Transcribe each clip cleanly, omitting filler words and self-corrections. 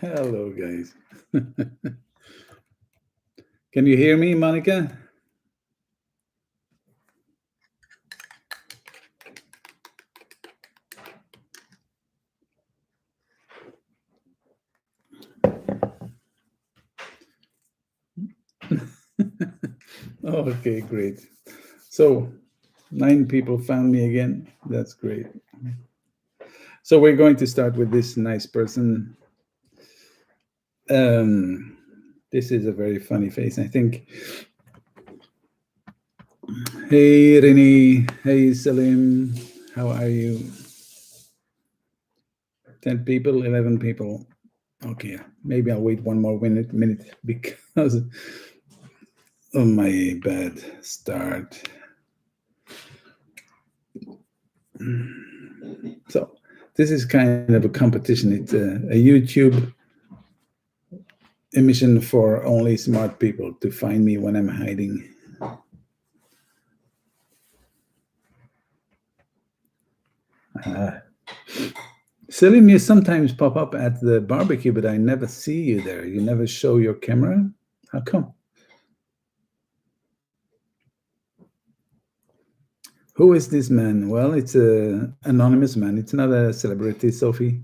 Hello, guys. Can you hear me, Monica? Okay, great. So 9 people found me again. That's great. So we're going to start with this nice person. This is a very funny face, I think. Hey, Renee. Hey, Salim. How are you? 10 people, 11 people. Okay, maybe I'll wait one more minute because of my bad start. So this is kind of a competition. It's a YouTube emission for only smart people to find me when I'm hiding. Selim, you sometimes pop up at the barbecue, but I never see you there. You never show your camera. How come? Who is this man? Well, it's an anonymous man. It's not a celebrity, Sophie.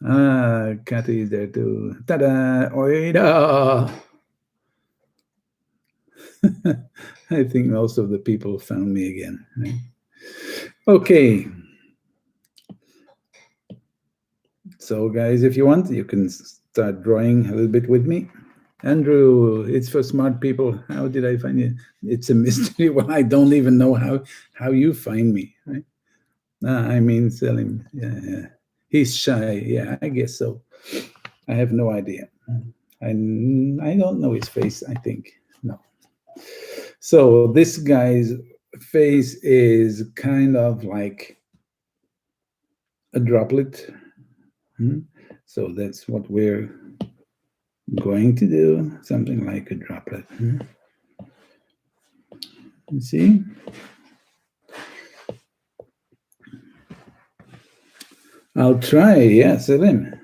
Ah, Kathy is there too. Ta-da! Oida! I think most of the people found me again. Right? Okay. So, guys, if you want, you can start drawing a little bit with me. Andrew, it's for smart people. How did I find you? It's a mystery. Well, I don't even know how you find me. Right? I mean, Selim. Yeah. He's shy. Yeah, I guess so. I have no idea. I don't know his face, I think. No. So this guy's face is kind of like a droplet. So that's what we're going to do, something like a droplet. You see? I'll try, yeah, Selim.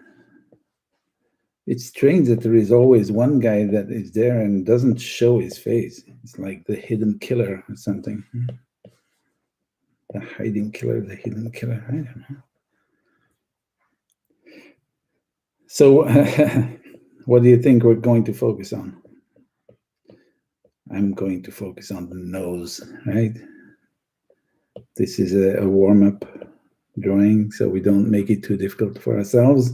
It's strange that there is always one guy that is there and doesn't show his face. It's like the hidden killer or something. The hiding killer, the hidden killer, I don't know. So what do you think we're going to focus on? I'm going to focus on the nose, right? This is a warm-up drawing, so we don't make it too difficult for ourselves.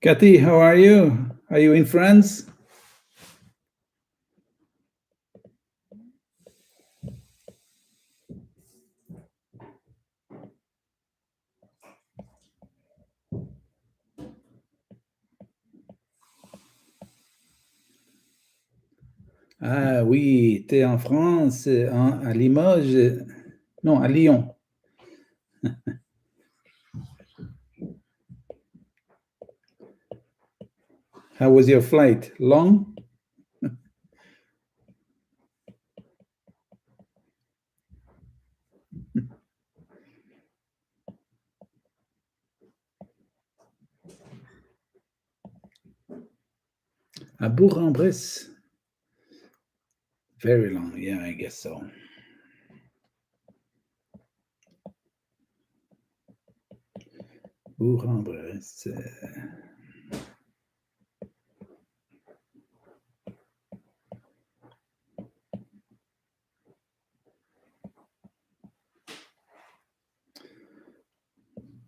Kathy, how are you? Are you in France? Ah oui, tu es en France, à Limoges. Non, à Lyon. How was your flight? Long? À Bourg-en-Bresse? Very long, yeah, I guess so. Bourg-en-Bresse.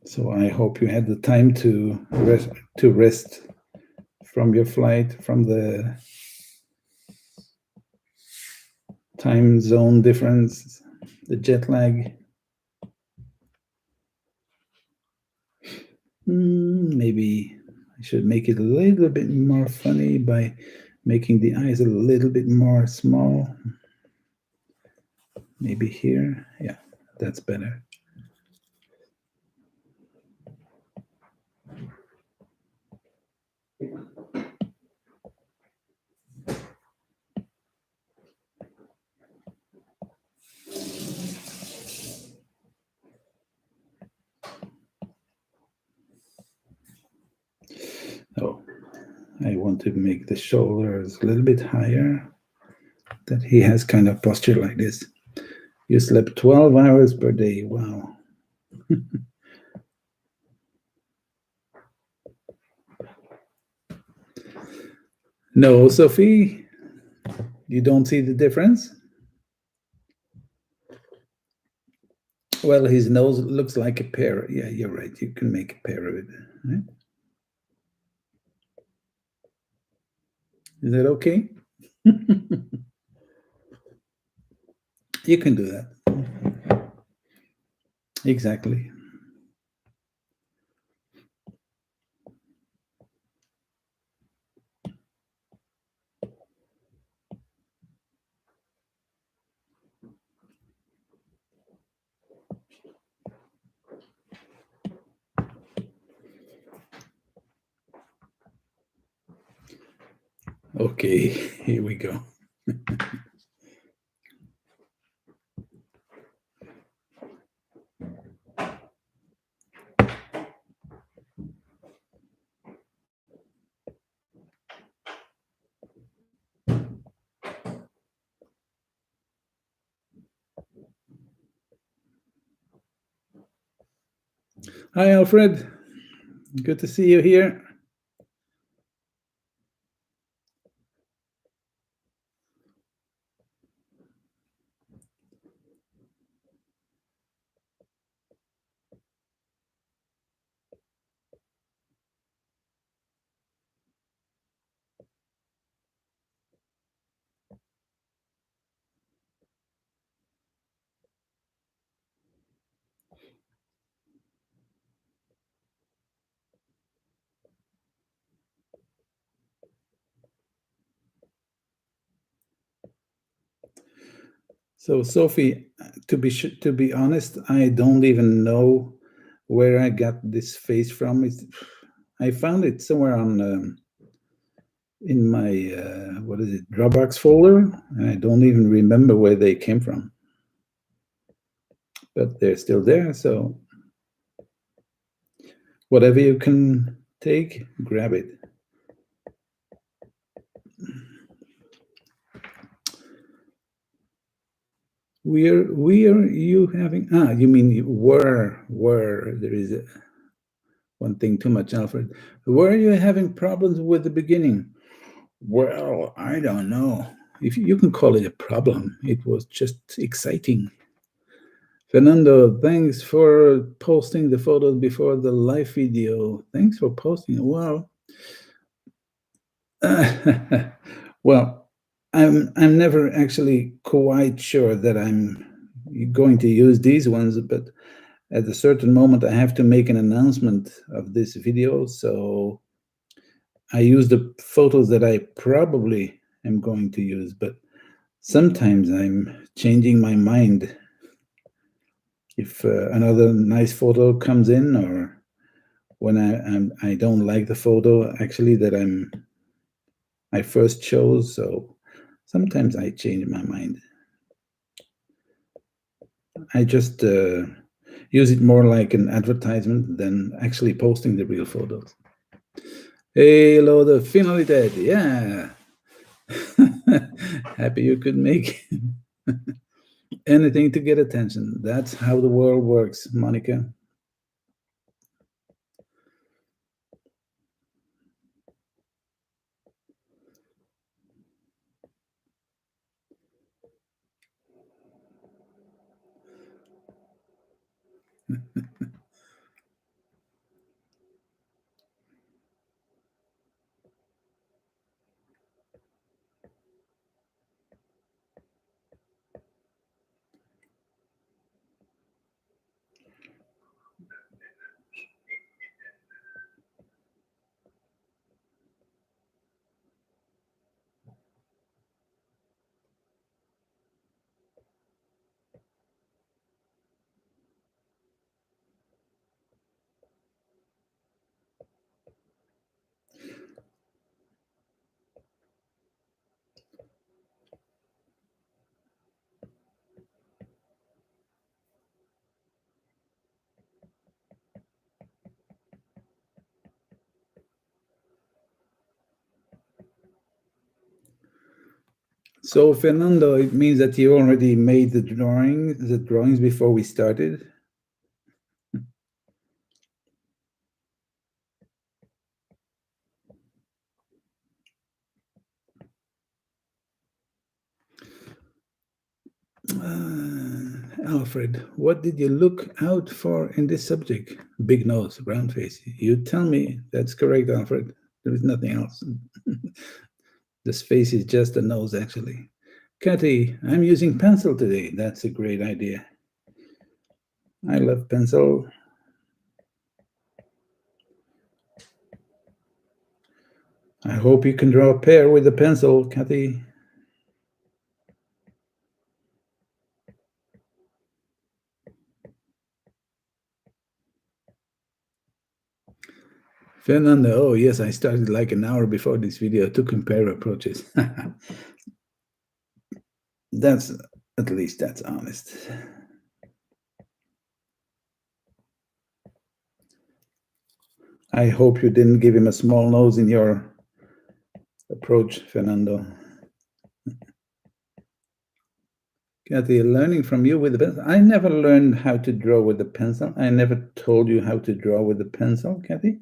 So I hope you had the time to rest from your flight, from the time zone difference, the jet lag. Maybe I should make it a little bit more funny by making the eyes a little bit more small. Maybe here. Yeah, that's better. I want to make the shoulders a little bit higher, that he has kind of posture like this. You slept 12 hours per day. Wow. No, Sophie, you don't see the difference? Well, his nose looks like a pear. Yeah, you're right. You can make a pear of it. Right? Is that okay? You can do that. Exactly. Okay, here we go. Hi, Alfred. Good to see you here. So, Sophie, to be honest, I don't even know where I got this face from. I found it somewhere on in my what is it, Dropbox folder, and I don't even remember where they came from. But they're still there. So, whatever you can take, grab it. We are you having? Ah, you mean you were there is one thing too much, Alfred. Were you having problems with the beginning? Well, I don't know. If you can call it a problem, it was just exciting. Fernando, thanks for posting the photos before the live video. Thanks for posting. Well, well, I'm never actually quite sure that I'm going to use these ones, but at a certain moment I have to make an announcement of this video, so I use the photos that I probably am going to use, but sometimes I'm changing my mind. If another nice photo comes in, or when I don't like the photo actually that I first chose, so sometimes I change my mind. I just use it more like an advertisement than actually posting the real photos. Hey, hello, the finalidad. Yeah. Happy you could make anything to get attention. That's how the world works, Monica. So, Fernando, it means that you already made the drawings before we started. Alfred, what did you look out for in this subject? Big nose, round face. You tell me. That's correct, Alfred. There is nothing else. This face is just a nose, actually. Cathy, I'm using pencil today. That's a great idea. I love pencil. I hope you can draw a pear with a pencil, Cathy. Fernando, oh yes, I started like an hour before this video to compare approaches. That's, at least that's honest. I hope you didn't give him a small nose in your approach, Fernando. Kathy, learning from you with the pencil. I never learned how to draw with the pencil. I never told you how to draw with the pencil, Kathy.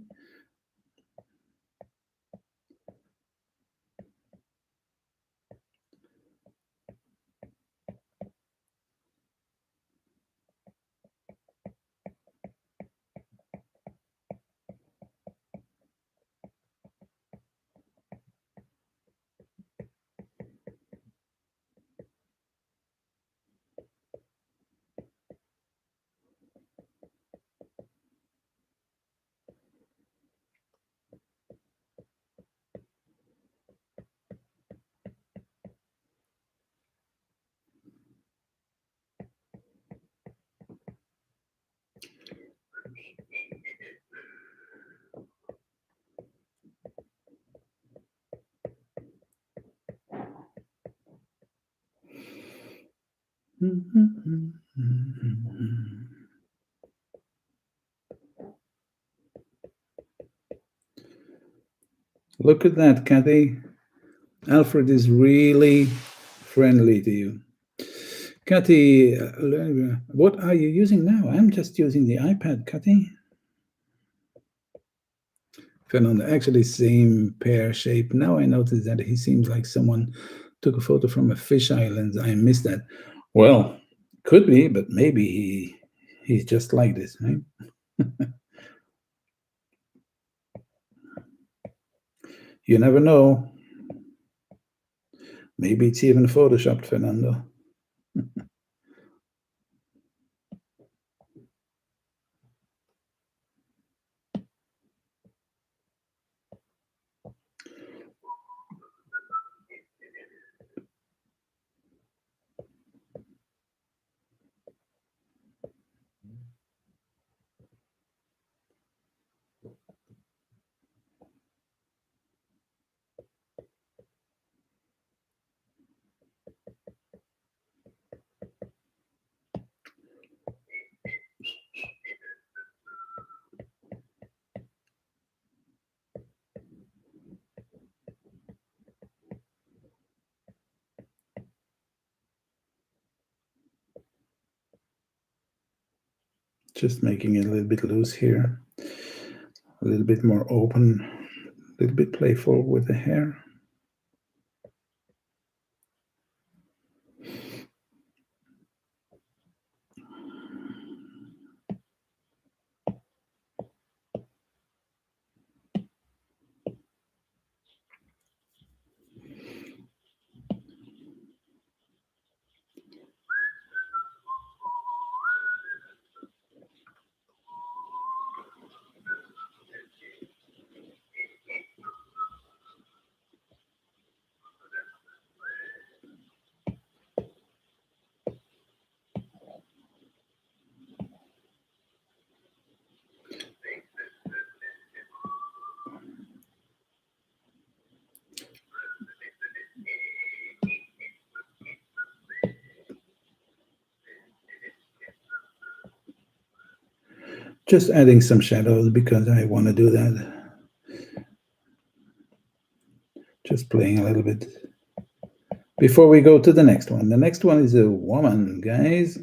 Look at that, Kathy. Alfred is really friendly to you. Kathy, what are you using now? I'm just using the iPad, Kathy. Fernando, actually same pear shape. Now I notice that he seems like someone took a photo from a fish island. I missed that. Well, could be, but maybe he's just like this, right? You never know. Maybe it's even photoshopped, Fernando. Just making it a little bit loose here, a little bit more open, a little bit playful with the hair. Just adding some shadows because I want to do that. Just playing a little bit Before we go to the next one is a woman, guys.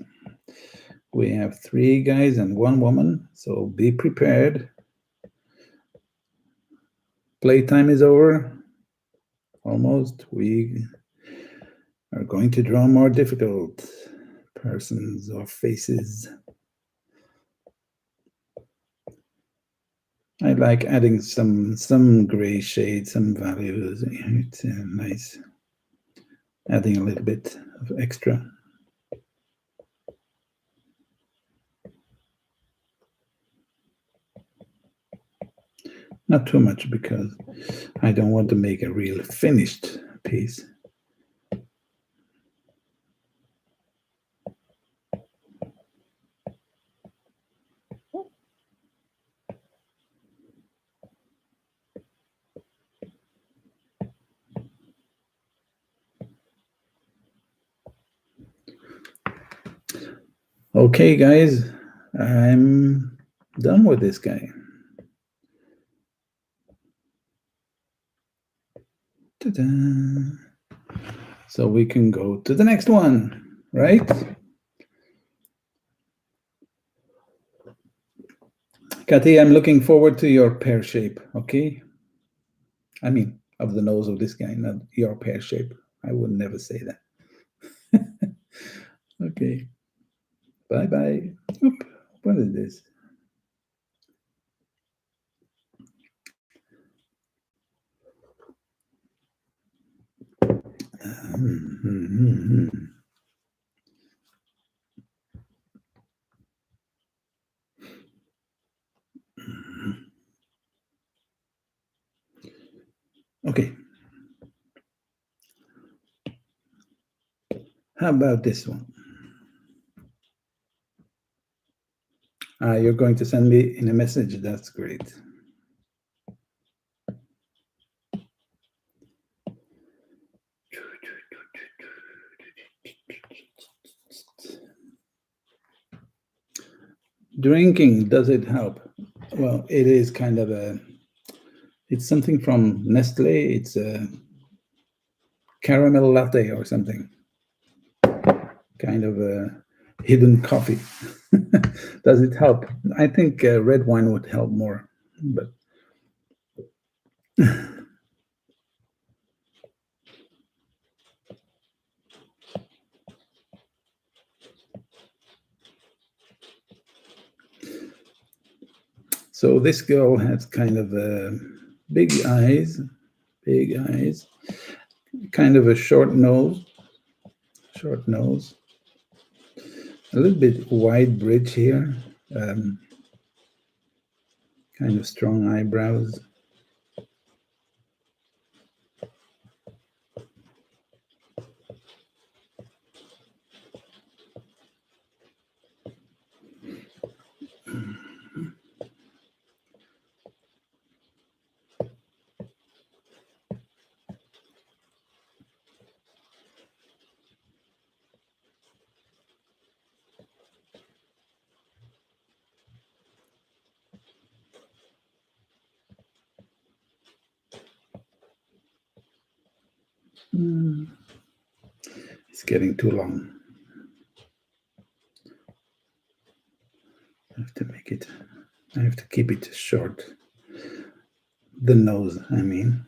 We have 3 guys and 1 woman, so be prepared. Playtime is over. Almost. We are going to draw more difficult persons or faces. I like adding some gray shade, some values. It's nice. Adding a little bit of extra. Not too much, because I don't want to make a real finished piece. Okay, guys, I'm done with this guy. Ta-da. So we can go to the next one, right? Kathy, I'm looking forward to your pear shape, okay? I mean, of the nose of this guy, not your pear shape. I would never say that. Okay. Bye-bye. Oop, what is this? Okay. How about this one? You're going to send me in a message. That's great. Drinking, does it help? Well, it is kind of it's something from Nestle. It's a caramel latte or something. Kind of a hidden coffee. Does it help? I think red wine would help more, but so this girl has kind of big eyes, kind of a short nose, a little bit wide bridge here, kind of strong eyebrows. It's getting too long. I have to make it, I have to keep it short. The nose, I mean.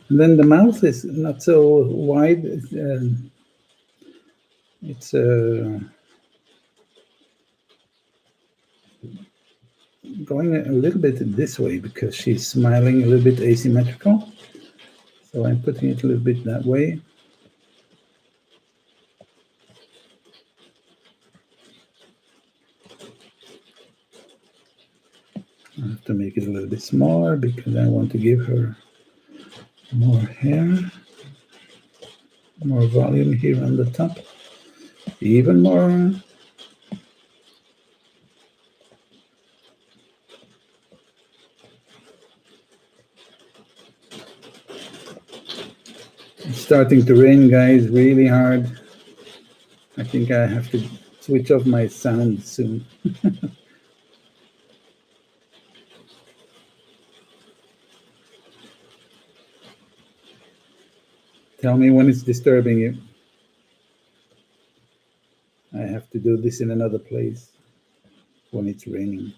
And then the mouth is not so wide. It's going a little bit this way because she's smiling a little bit asymmetrical. So I'm putting it a little bit that way. I have to make it a little bit smaller because I want to give her more hair, more volume here on the top, even more. It's starting to rain, guys, really hard. I think I have to switch off my sound soon. Tell me when it's disturbing you. I have to do this in another place when it's raining.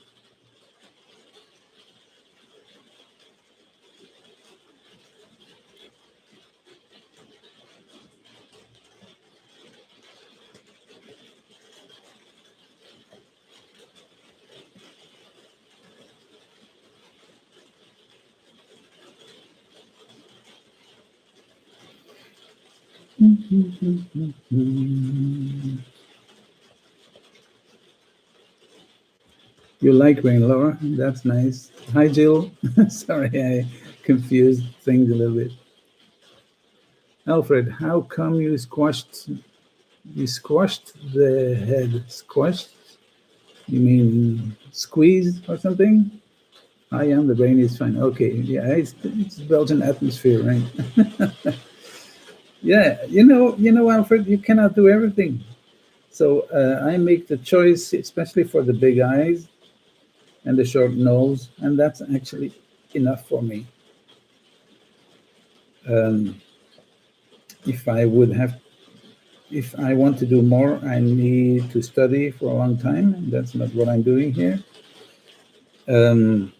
You like rain, Laura? That's nice. Hi, Jill. Sorry, I confused things a little bit. Alfred, how come you squashed the head? Squashed? You mean squeeze or something? I am. The brain is fine. Okay, yeah, it's Belgian atmosphere, right? Yeah, Alfred, you cannot do everything. So I make the choice, especially for the big eyes and the short nose, and that's actually enough for me. Um, if I would have, if I want to do more, I need to study for a long time. That's not what I'm doing here. Um,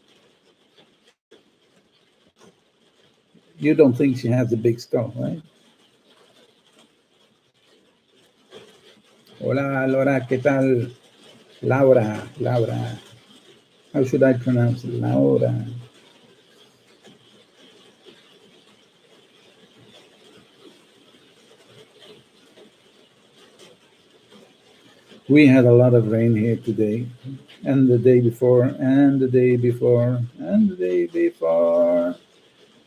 you don't think she has a big skull, right? Hola, Laura, ¿qué tal? Laura. How should I pronounce it? Laura. We had a lot of rain here today, and the day before, and the day before, and the day before.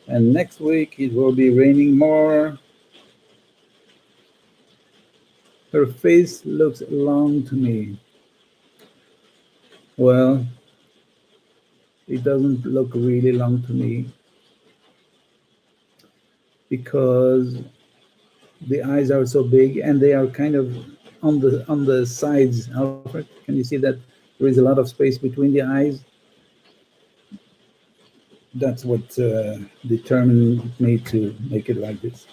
And next week it will be raining more. Her face looks long to me. Well, it doesn't look really long to me because the eyes are so big and they are kind of on the sides. Alfred, can you see that there is a lot of space between the eyes? That's what determined me to make it like this.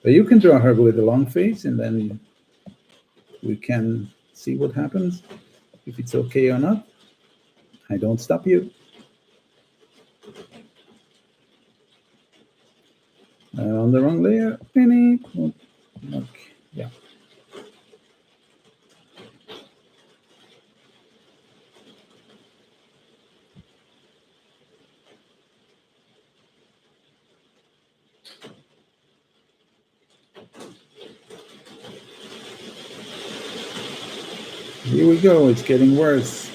But you can draw her with a long face, and then we can see what happens, if it's okay or not. I don't stop you. On the wrong layer. Penny. Okay. Yeah. Here we go. It's getting worse.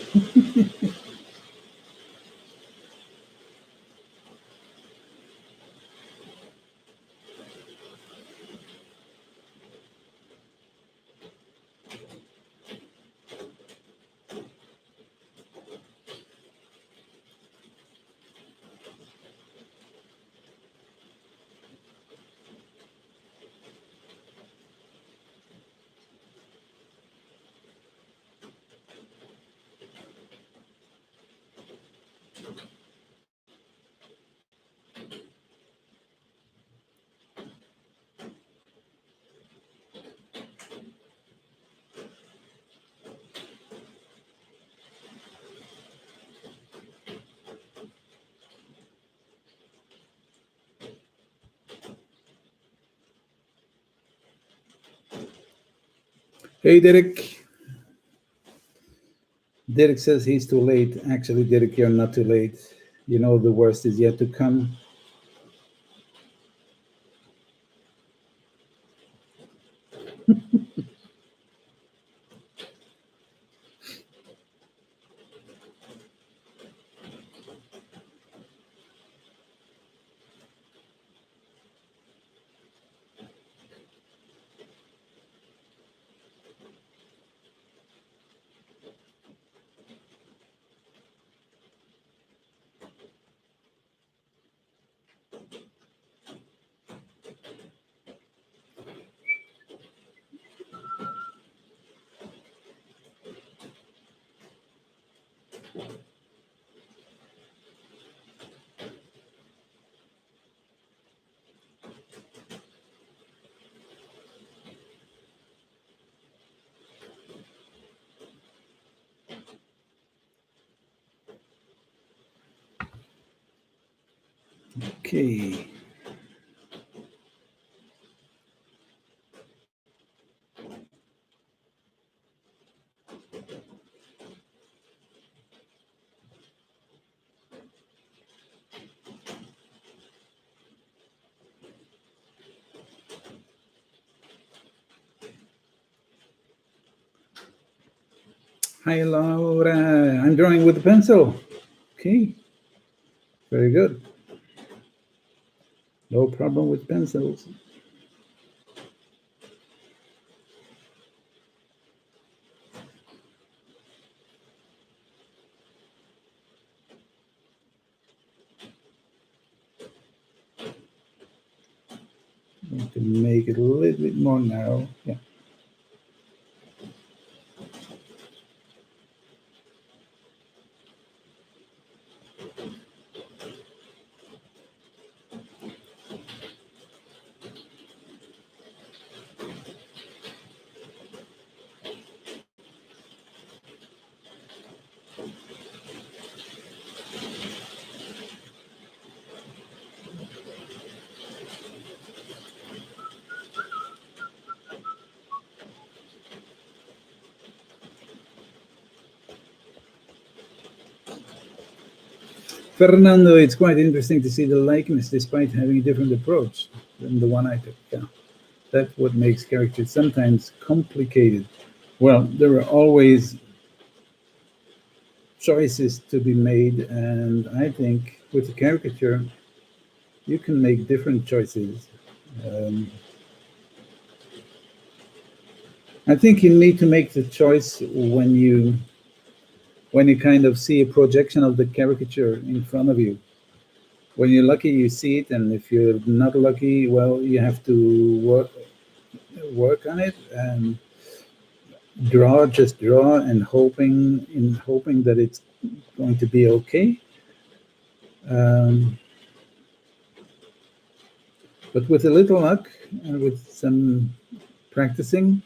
Hey, Derek. Derek says he's too late. Actually, Derek, you're not too late. You know the worst is yet to come. Okay. Hi, Laura. I'm drawing with a pencil. Okay. Very good. No problem with pencils. I can make it a little bit more narrow. Yeah. Fernando, it's quite interesting to see the likeness despite having a different approach than the one I took. Yeah. That's what makes characters sometimes complicated. Well, there are always choices to be made, and I think with a caricature, you can make different choices. Um, I think you need to make the choice when you kind of see a projection of the caricature in front of you. When you're lucky, you see it, and if you're not lucky, well, you have to work on it and just draw, and hoping that it's going to be okay. Um, but with a little luck and with some practicing,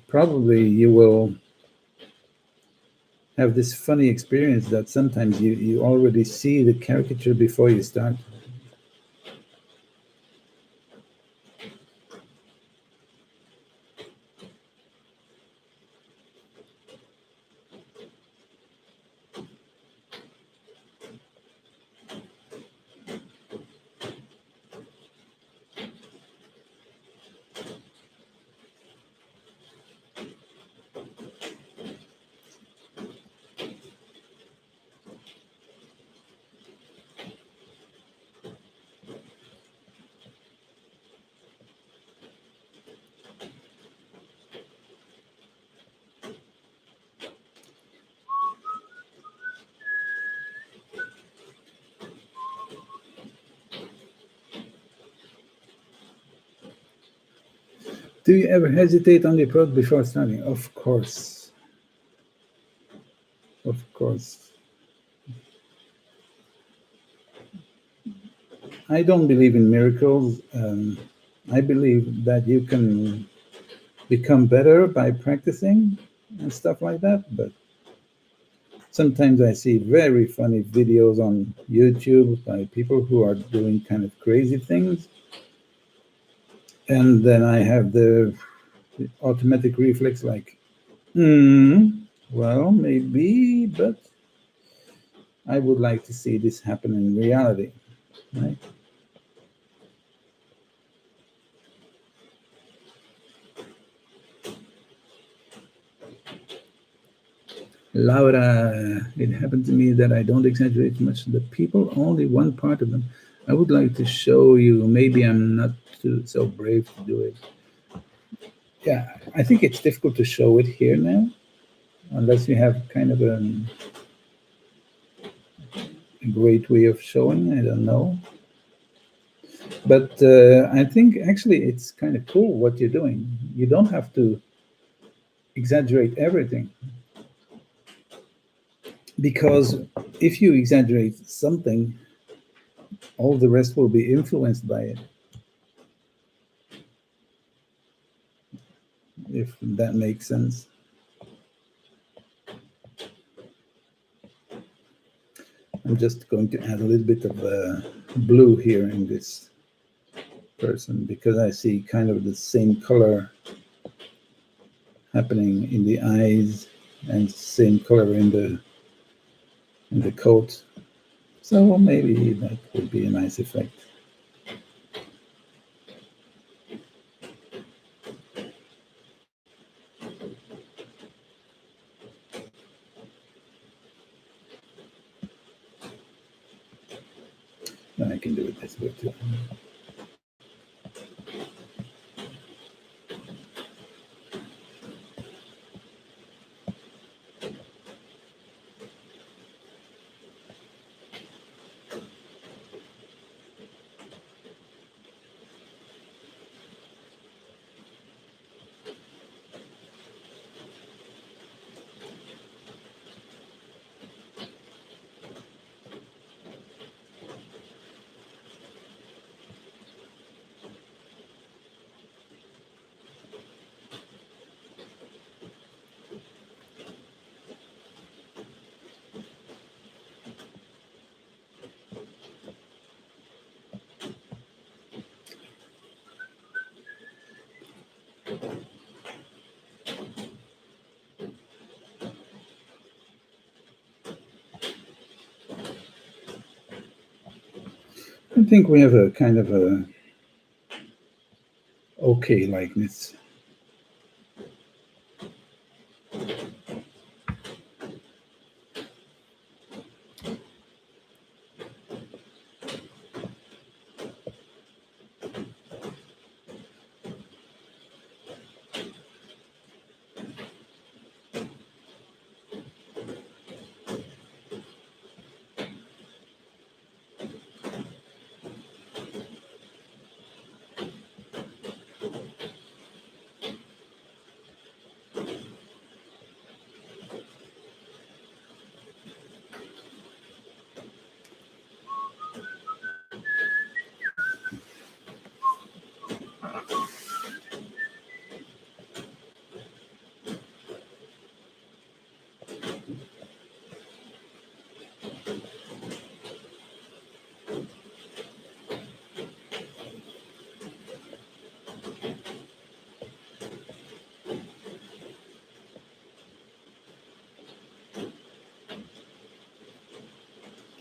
probably you will have this funny experience that sometimes you already see the caricature before you start. Do you ever hesitate on the approach before starting? Of course. Of course. I don't believe in miracles. I believe that you can become better by practicing and stuff like that. But sometimes I see very funny videos on YouTube by people who are doing kind of crazy things. And then I have the automatic reflex like, well, maybe, but I would like to see this happen in reality, right? Laura, it happened to me that I don't exaggerate much. The people, only one part of them. I would like to show you. Maybe I'm not so brave to do it. Yeah, I think it's difficult to show it here now, unless you have kind of a great way of showing. I don't know. But I think actually it's kind of cool what you're doing. You don't have to exaggerate everything, because if you exaggerate something, all the rest will be influenced by it, if that makes sense. I'm just going to add a little bit of blue here in this person because I see kind of the same color happening in the eyes and same color in the coat. So maybe that would be a nice effect. Then I can do it this way too. I think we have a kind of a okay likeness.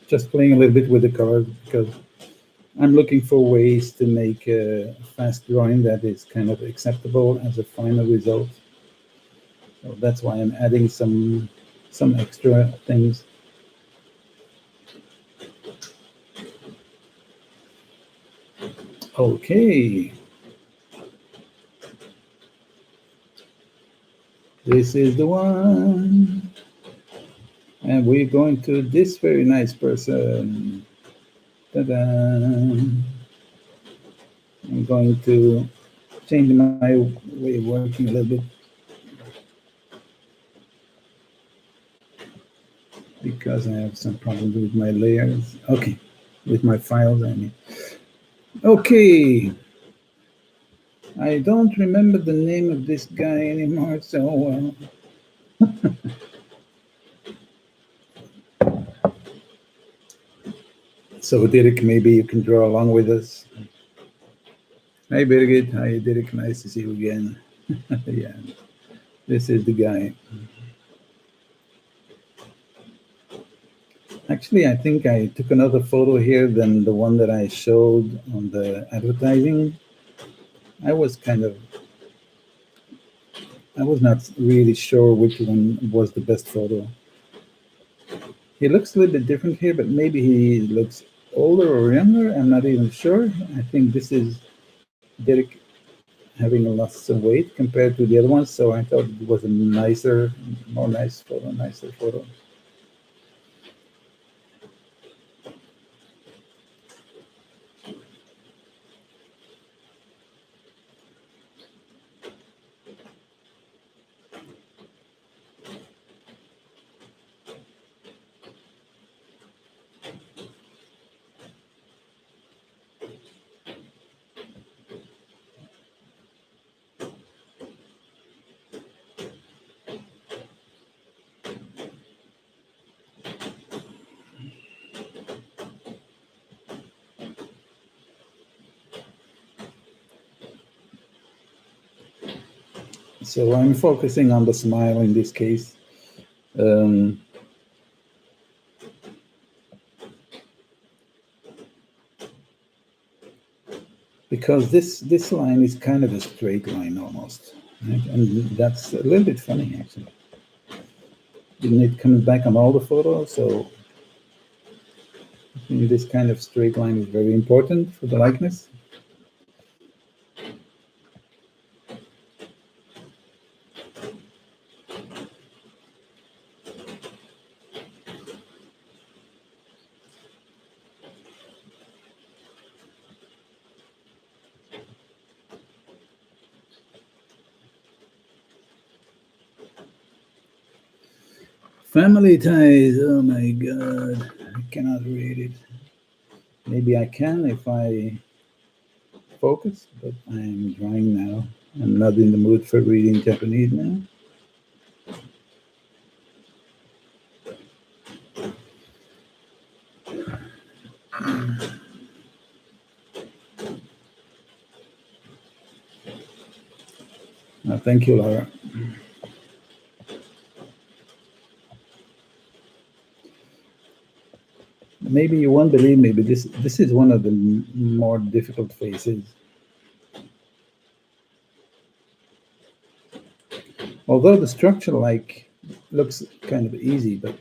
Just playing a little bit with the colors because I'm looking for ways to make a fast drawing that is kind of acceptable as a final result. So that's why I'm adding some extra things. Okay, this is the one. And we're going to this very nice person. Ta-da! I'm going to change my way of working a little bit because I have some problems with my layers. Okay, with my files, I mean. Okay, I don't remember the name of this guy anymore, so so Derek, maybe you can draw along with us. Hi Birgit, hi Derek, nice to see you again. Yeah, this is the guy. Actually, I think I took another photo here than the one that I showed on the advertising. I was kind of, I was not really sure which one was the best photo. He looks a little bit different here, but maybe he looks older or younger. I'm not even sure. I think this is Derek having lost some weight compared to the other ones, so I thought it was a nicer, more nice photo, nicer photo. So I'm focusing on the smile in this case. Um, because this line is kind of a straight line almost, right? And that's a little bit funny actually. Didn't it come back on all the photos? So this kind of straight line is very important for the likeness. Family ties. Oh my god, I cannot read it. Maybe I can if I focus, but I'm drawing now. I'm not in the mood for reading Japanese now. Thank you, Laura. Maybe you won't believe me, but this is one of the more difficult faces. Although the structure looks kind of easy, but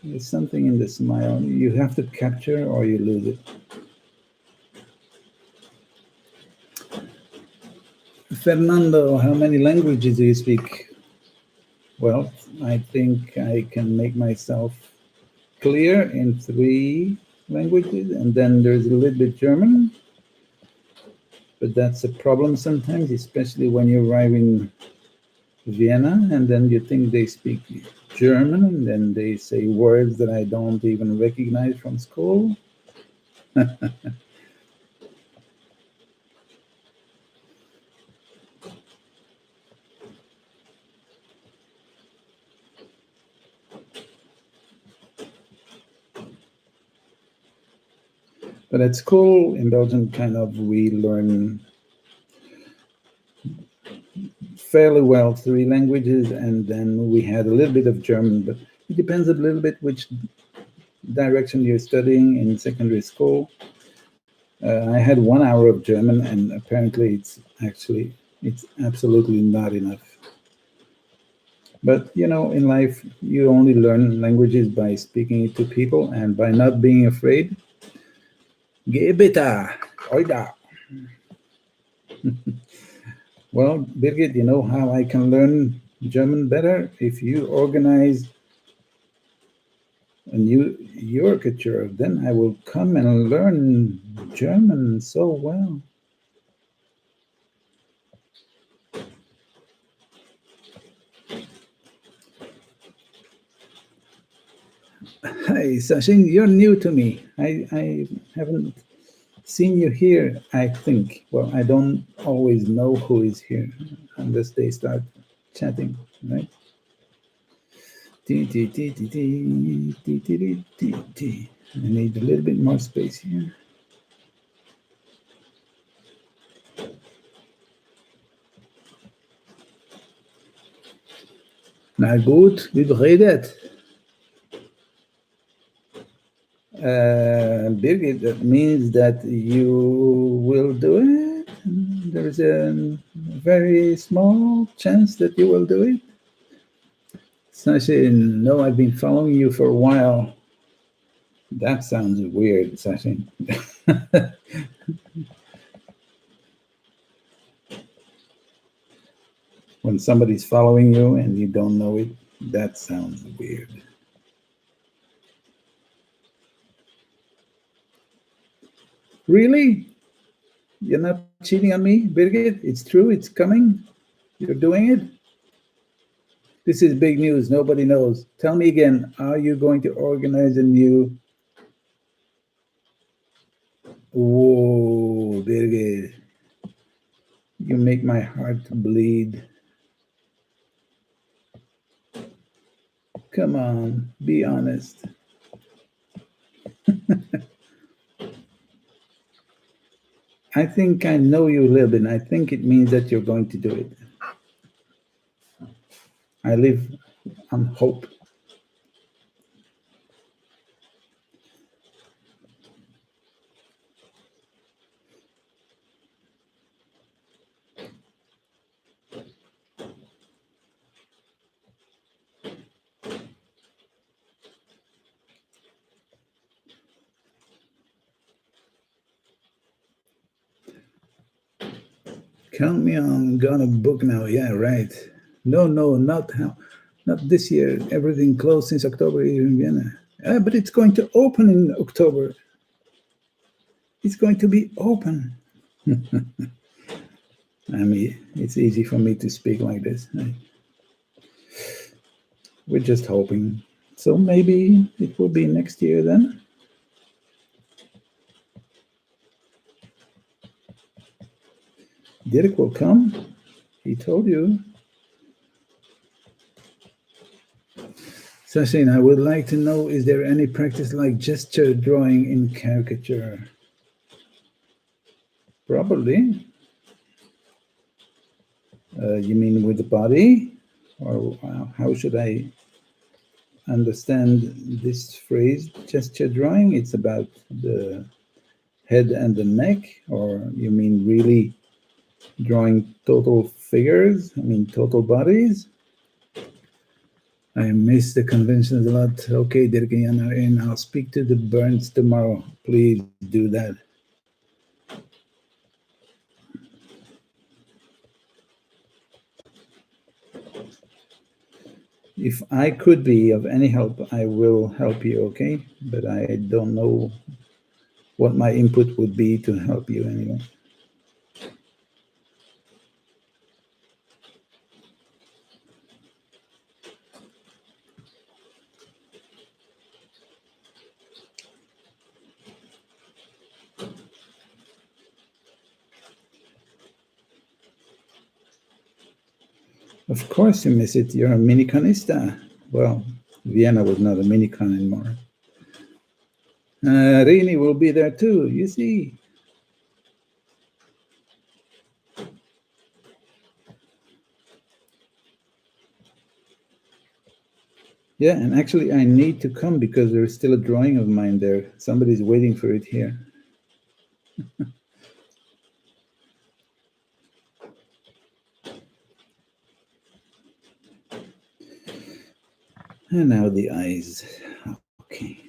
there's something in the smile you have to capture or you lose it. Fernando, how many languages do you speak? Well, I think I can make myself clear in 3 languages, and then there's a little bit German, but that's a problem sometimes, especially when you arrive in Vienna and then you think they speak German and then they say words that I don't even recognize from school. But at school in Belgium, kind of, we learn fairly well 3 languages, and then we had a little bit of German, but it depends a little bit which direction you're studying in secondary school. I had 1 hour of German, and apparently it's absolutely not enough. But in life, you only learn languages by speaking it to people and by not being afraid. Geh bitte, oida. Well, Birgit, you know how I can learn German better? If you organize a new caricature, then I will come and learn German so well. Hi, Sachin, you're new to me. I haven't seen you here, I think. Well, I don't always know who is here unless they start chatting, right? I need a little bit more space here. Na gut, wie redet? Birgit, that means that you will do it. There's a very small chance that you will do it. Sachin, no, I've been following you for a while. That sounds weird, Sachin. When somebody's following you and you don't know it, that sounds weird. Really? You're not cheating on me, Birgit? It's true, it's coming. You're doing it? This is big news. Nobody knows. Tell me again, are you going to organize a new... Whoa, Birgit. You make my heart bleed. Come on, be honest. I think I know you a little bit, and I think it means that you're going to do it. I live on hope. Count me on. Gonna book now. Yeah, right. No, no, not how. Not this year. Everything closed since October here in Vienna. But it's going to open in October. It's going to be open. I mean, it's easy for me to speak like this. We're just hoping. So maybe it will be next year then. Dirk will come. He told you. Sachin, I would like to know, is there any practice like gesture drawing in caricature? Probably. You mean with the body? Or how should I understand this phrase, gesture drawing? It's about the head and the neck? Or you mean really drawing total figures? I mean, total bodies? I miss the conventions a lot. Okay, Dirk and I'll speak to the Burns tomorrow. Please do that. If I could be of any help, I will help you, okay? But I don't know what my input would be to help you anyway. Of course you miss it. You're a miniconista. Well, Vienna was not a minicon anymore. Rini will be there too, you see. Yeah, and actually I need to come because there's still a drawing of mine there. Somebody's waiting for it here. And now the eyes. Okay.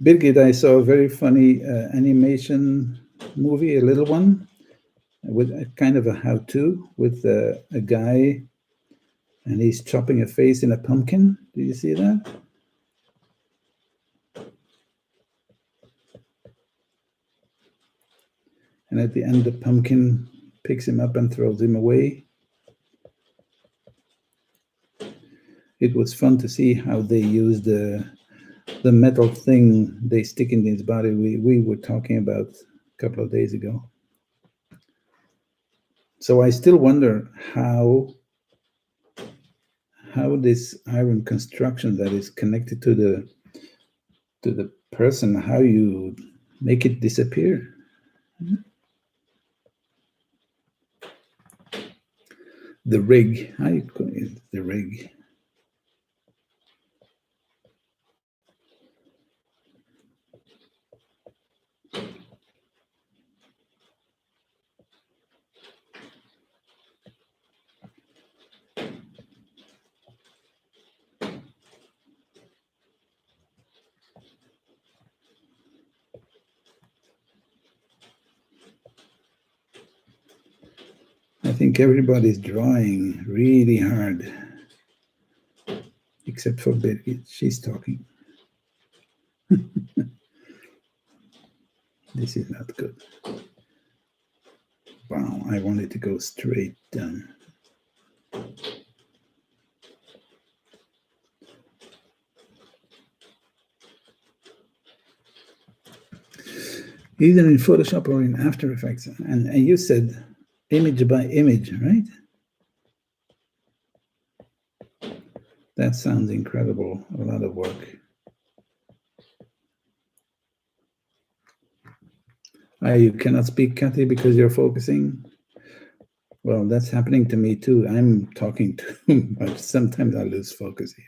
Birgit, I saw a very funny animation movie, a little one, with a kind of a how-to with a guy, and he's chopping a face in a pumpkin. Do you see that? And at the end, the pumpkin picks him up and throws him away. It was fun to see how they use the metal thing they stick in his body. We were talking about a couple of days ago. So I still wonder how this iron construction that is connected to the person, how you make it disappear. The rig, how you call it, the rig. I think everybody's drawing really hard, except for Birgit. She's talking. This is not good. Wow, I wanted to go straight down. Either in Photoshop or in After Effects. And you said image by image, right? That sounds incredible. A lot of work. You cannot speak, Kathy, because you're focusing. Well, that's happening to me too. I'm talking too much. Sometimes I lose focus here.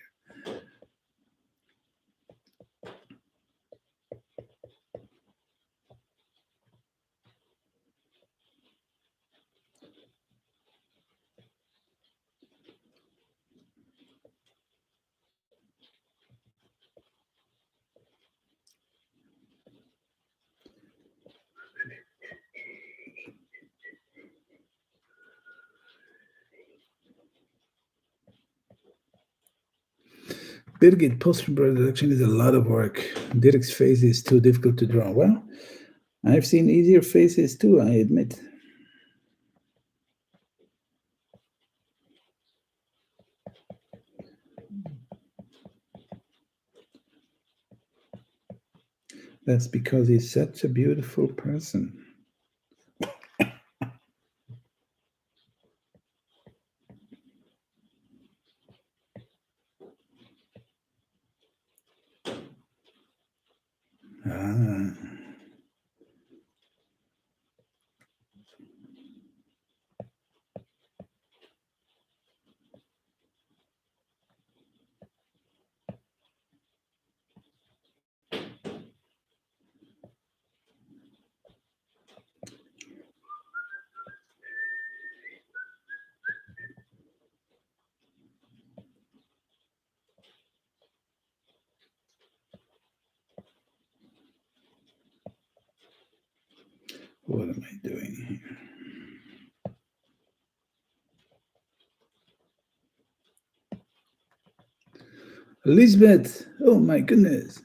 Birgit, post-production is a lot of work. Dirk's face is too difficult to draw. Well, I've seen easier faces too, I admit. That's because he's such a beautiful person. Ah. What am I doing here? Elizabeth, oh my goodness.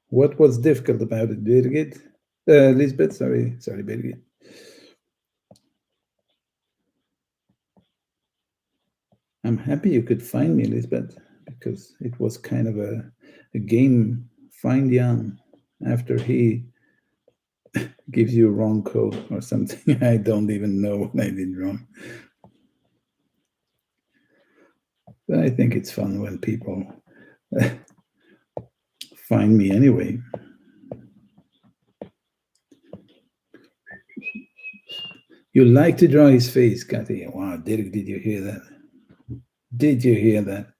What was difficult about it, Birgit? Lisbeth, sorry, Birgit. I'm happy you could find me, Lisbeth, because it was kind of a game. Find Jan after he gives you a wrong code or something. I don't even know what I did wrong. But I think it's fun when people find me anyway. You like to draw his face, Kathy. Wow, Dirk, did you hear that? Did you hear that?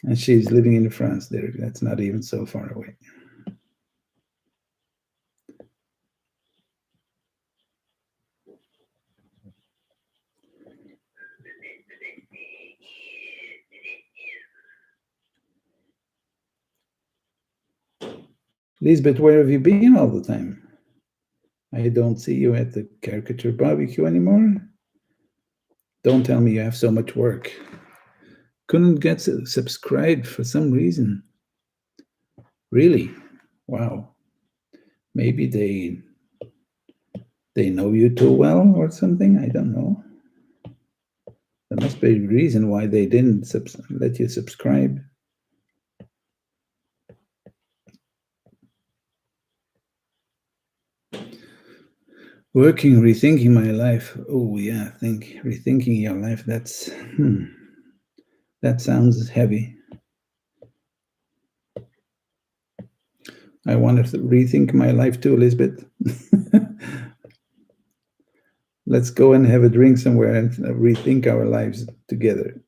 And she's living in France, Dirk. That's not even so far away. Lisbeth, where have you been all the time? I don't see you at the caricature barbecue anymore. Don't tell me you have so much work. Couldn't get subscribed for some reason. Really? Wow. Maybe they know you too well or something. I don't know. There must be a reason why they didn't let you subscribe. Working, rethinking my life. Oh yeah, rethinking your life. That sounds heavy. I want to rethink my life too, Elizabeth. Let's go and have a drink somewhere and rethink our lives together.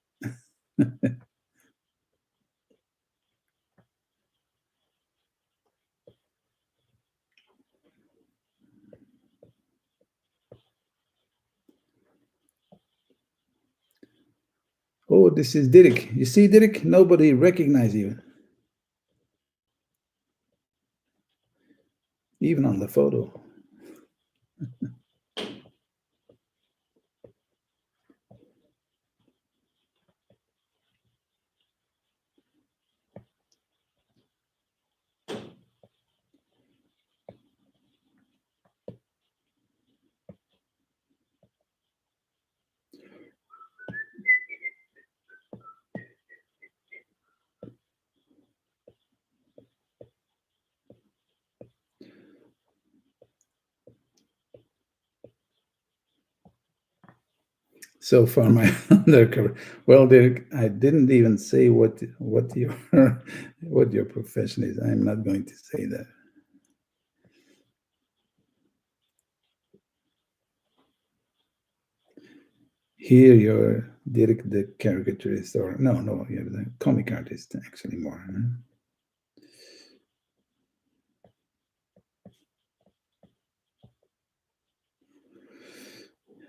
Oh, this is Dirk. You see, Dirk, nobody recognizes you, even on the photo. So far, my undercover. Well, Derek, I didn't even say what your what your profession is. I'm not going to say that. Here, you're Derek, the caricaturist, or no, you're the comic artist, actually more. Huh?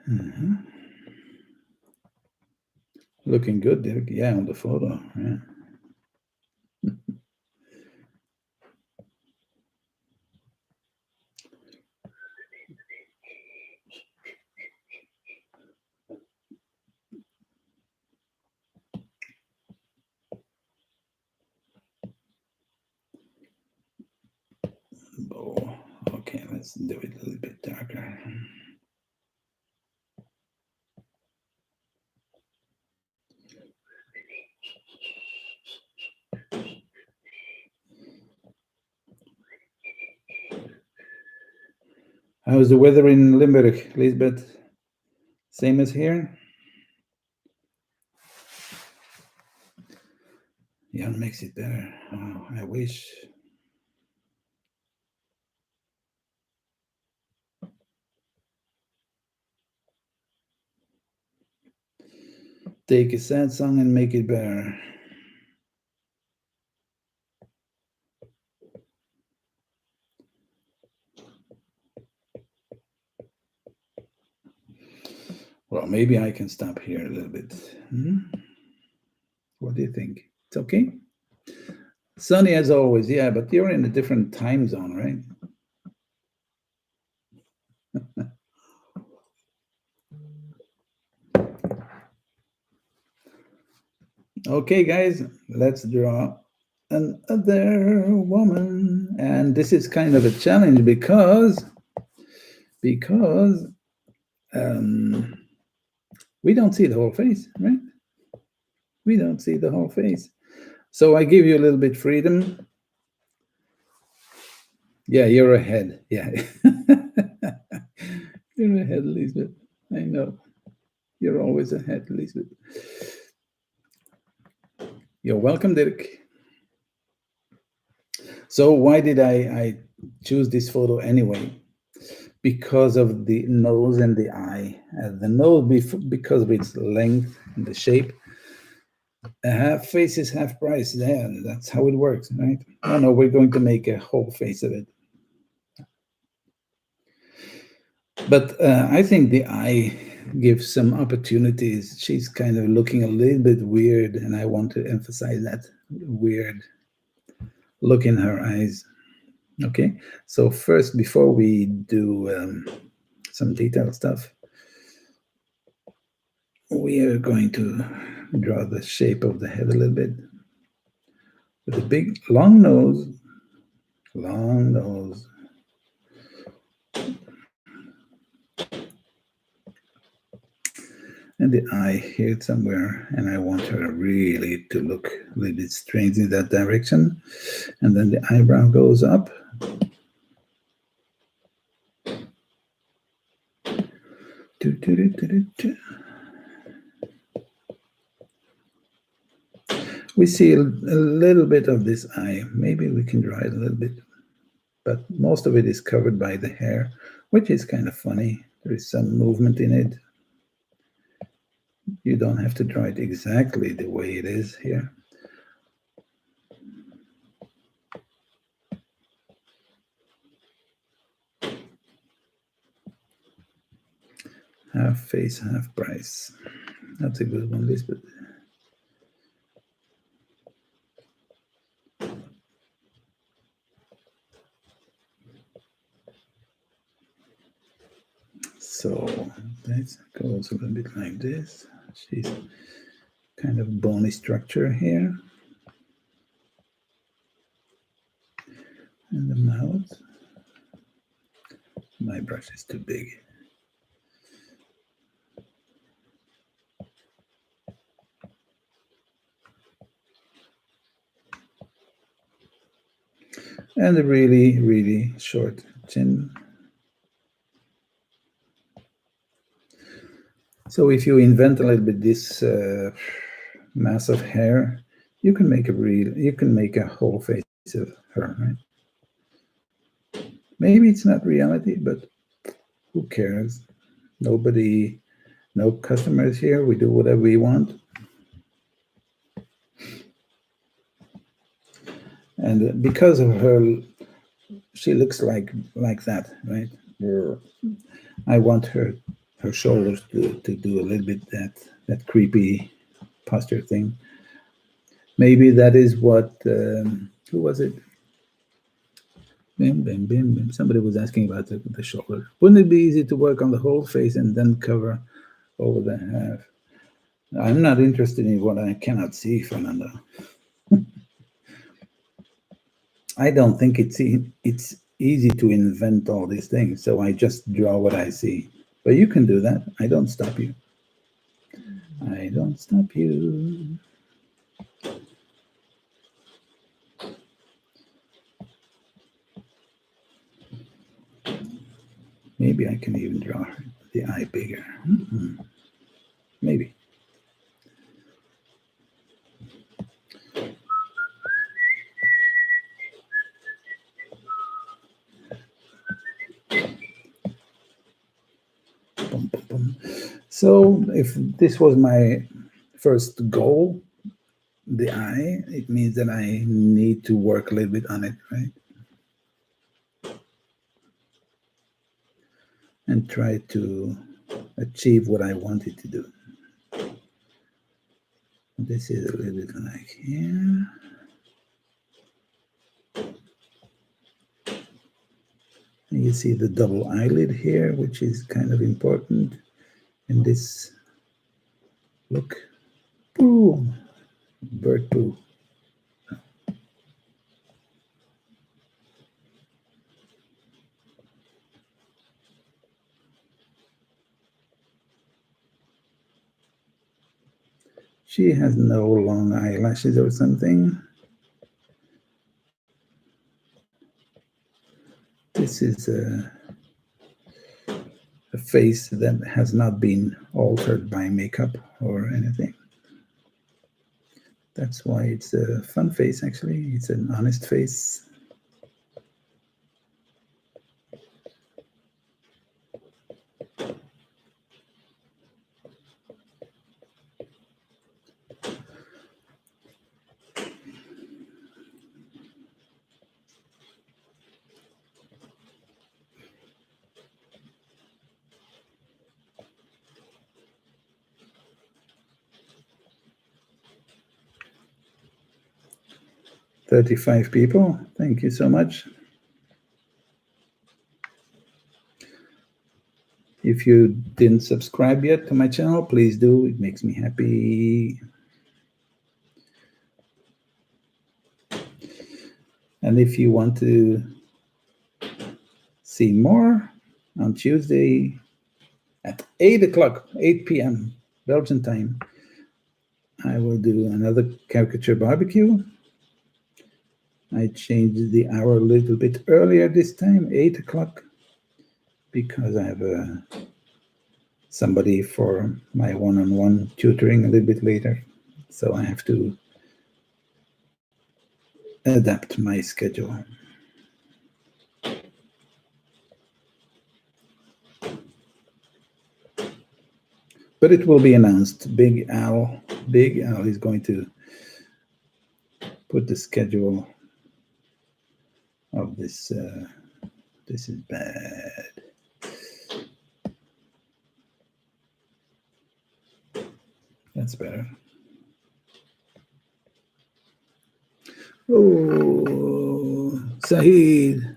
Mhm. Looking good, Derek. Yeah, on the photo. Yeah. Oh, okay, let's do it a little bit darker. How's the weather in Limburg, Lisbeth? Same as here? Yeah, it makes it better. Oh, I wish. Take a sad song and make it better. Well, maybe I can stop here a little bit. Hmm? What do you think? It's okay? Sunny as always, yeah, but you're in a different time zone, right? Okay, guys, let's draw another woman. And this is kind of a challenge because um, we don't see the whole face, right? We don't see the whole face. So I give you a little bit freedom. Yeah, you're ahead. Yeah. You're ahead, Elizabeth. I know. You're always ahead, Elizabeth. You're welcome, Dirk. So why did I choose this photo anyway? Because of the nose and the eye. The nose, because of its length and the shape. Half face is half price. Yeah, that's how it works, right? No, we're going to make a whole face of it. But I think the eye gives some opportunities. She's kind of looking a little bit weird, and I want to emphasize that weird look in her eyes. Okay, so first, before we do some detailed stuff, we are going to draw the shape of the head a little bit with a big, long nose. And the eye here somewhere, and I want her really to look a little bit strange in that direction. And then the eyebrow goes up. We see a little bit of this eye. Maybe we can draw it a little bit, but most of it is covered by the hair, which is kind of funny. There is some movement in it. You don't have to draw it exactly the way it is here. Half face, half price. That's a good one, Lisbeth. So that goes a little bit like this. She's kind of bony structure here. And the mouth. My brush is too big. And a really, really short chin. So if you invent a little bit this mass of hair, you can make a whole face of her, right? Maybe it's not reality, but who cares? Nobody, no customers here. We do whatever we want. And because of her, she looks like that, right? I want her shoulders to do a little bit that creepy posture thing. Maybe that is what who was it? Bim, bim, bim, bim. Somebody was asking about the shoulder. Wouldn't it be easy to work on the whole face and then cover over the half? I'm not interested in what I cannot see, Fernando. I don't think it's easy to invent all these things, so I just draw what I see. But you can do that. I don't stop you. I don't stop you. Maybe I can even draw the eye bigger. Maybe. Boom, boom, boom. So if this was my first goal, the eye, it means that I need to work a little bit on it, right? And try to achieve what I wanted to do. This is a little bit like here. And you see the double eyelid here, which is kind of important in this look. Boom, bird poo. She has no long eyelashes or something. This is a face that has not been altered by makeup or anything. That's why it's a fun face, actually. It's an honest face. $35 people. Thank you so much. If you didn't subscribe yet to my channel, please do. It makes me happy. And if you want to see more, on Tuesday at 8 o'clock, 8 p.m. Belgian time, I will do another caricature barbecue. I changed the hour a little bit earlier this time, 8 o'clock, because I have somebody for my one-on-one tutoring a little bit later. So I have to adapt my schedule. But it will be announced. Big Al is going to put the schedule of this. This is bad. That's better. Oh, Saeed,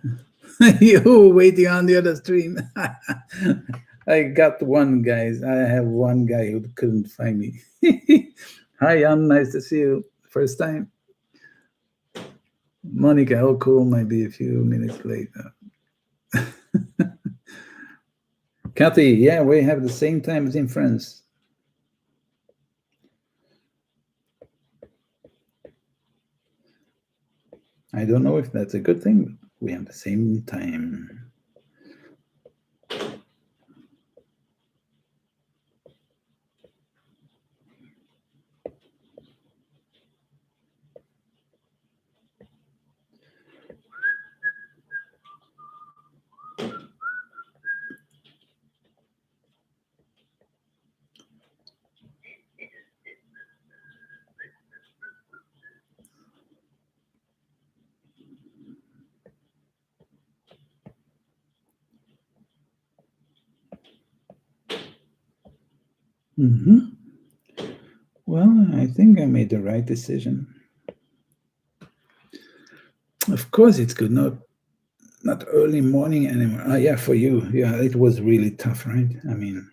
you waiting on the other stream. I got one, guys. I have one guy who couldn't find me. Hi, Jan. Nice to see you. First time. Monica, oh, cool. Might be a few minutes late. Kathy, yeah, we have the same time as in France. I don't know if that's a good thing, but we have the same time. Hmm. Well, I think I made the right decision. Of course, it's good. Not early morning anymore. Yeah, for you. Yeah, it was really tough, right? I mean,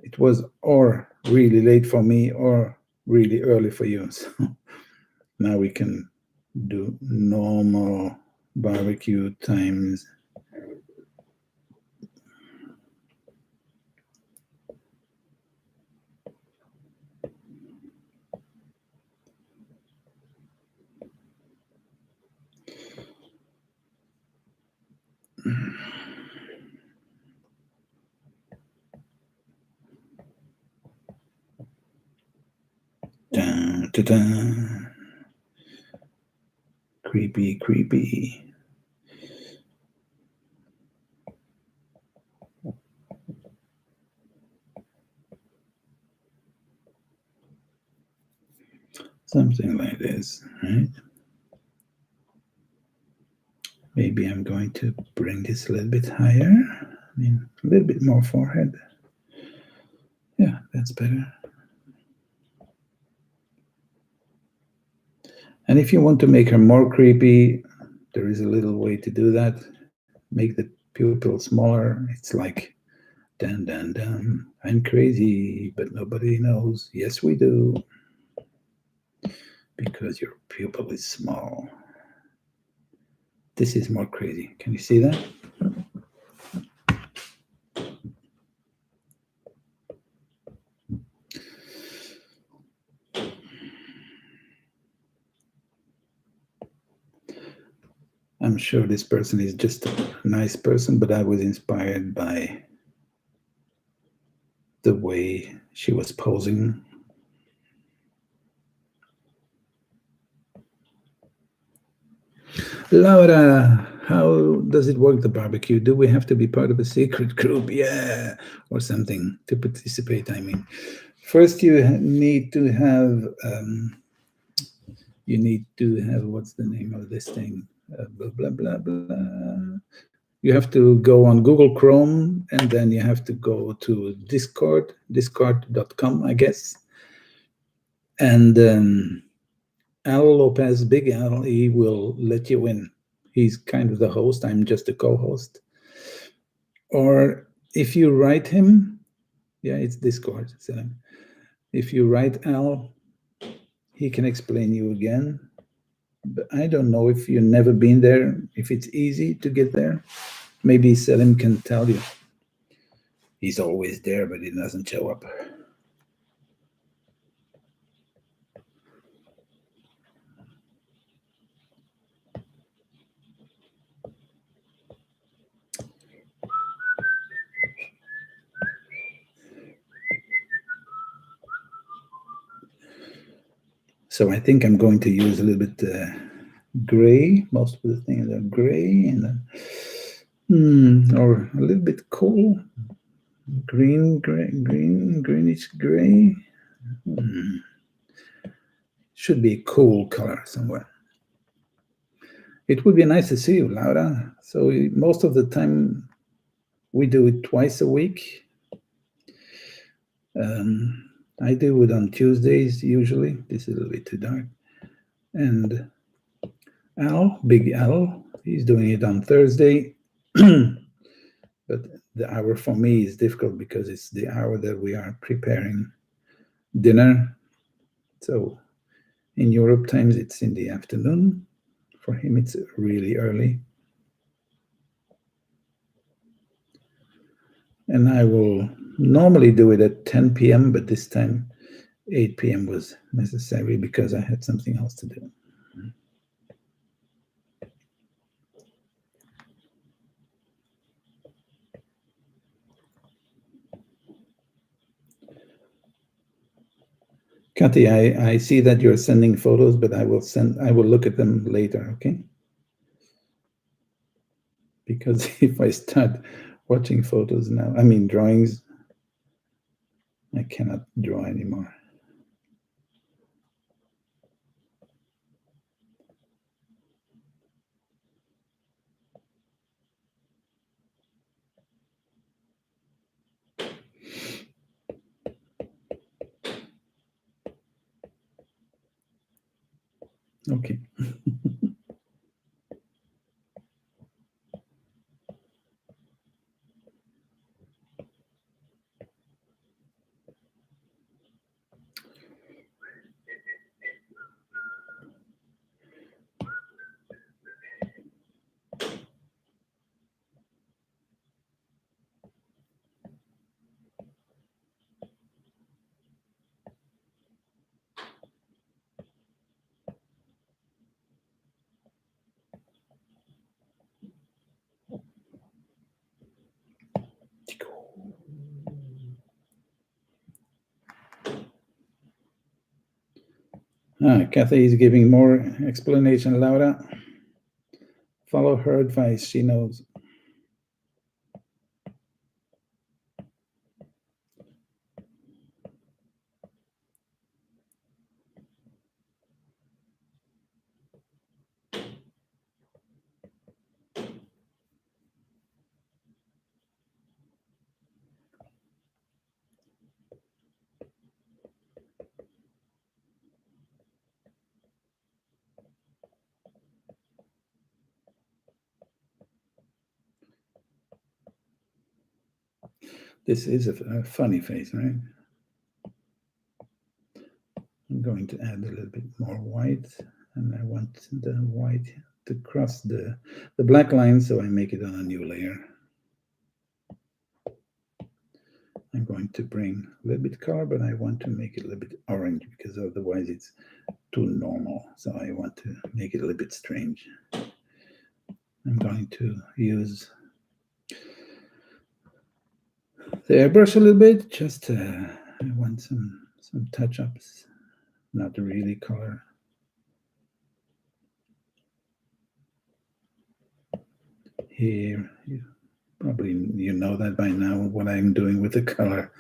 it was or really late for me or really early for you. So now we can do normal barbecue times. Dun, dun, dun. Creepy, creepy. Something like this, right? Maybe I'm going to bring this a little bit higher. I mean, a little bit more forehead. Yeah, that's better. And if you want to make her more creepy, there is a little way to do that. Make the pupil smaller. It's like, dun dun dun, I'm crazy, but nobody knows. Yes, we do, because your pupil is small. This is more crazy. Can you see that? I'm sure this person is just a nice person, but I was inspired by the way she was posing. Laura, how does it work, the barbecue? Do we have to be part of a secret group? Yeah, or something to participate, I mean. First, need to have, what's the name of this thing? Blah, blah, blah, blah. You have to go on Google Chrome, and then you have to go to discord.com, I guess. And Al Lopez, Big Al, he will let you in. He's kind of the host. I'm just a co-host. Or if you write him, yeah, it's Discord. So if you write Al, he can explain you again. But I don't know if you've never been there, if it's easy to get there. Maybe Selim can tell you. He's always there, but he doesn't show up. So I think I'm going to use a little bit gray. Most of the things are gray, and or a little bit cool, greenish gray. Should be a cool color somewhere. It would be nice to see you, Laura. So most of the time, we do it twice a week. I do it on Tuesdays usually. This is a little bit too dark. And Al, Big Al, he's doing it on Thursday. But the hour for me is difficult because it's the hour that we are preparing dinner. So in Europe times, it's in the afternoon. For him, it's really early. And I will normally do it at 10 p.m., but this time 8 p.m. was necessary because I had something else to do. Kathy, I see that you're sending photos, but I will look at them later, okay? Because if I start watching photos now, I mean drawings, I cannot draw anymore. Okay. Kathy is giving more explanation, Laura. Follow her advice, she knows. This is a funny face, right? I'm going to add a little bit more white, and I want the white to cross the black line, so I make it on a new layer. I'm going to bring a little bit color, but I want to make it a little bit orange because otherwise it's too normal. So I want to make it a little bit strange. I'm going to use the airbrush a little bit. Just I want some touch-ups, not really color. Here, probably you know that by now what I'm doing with the color.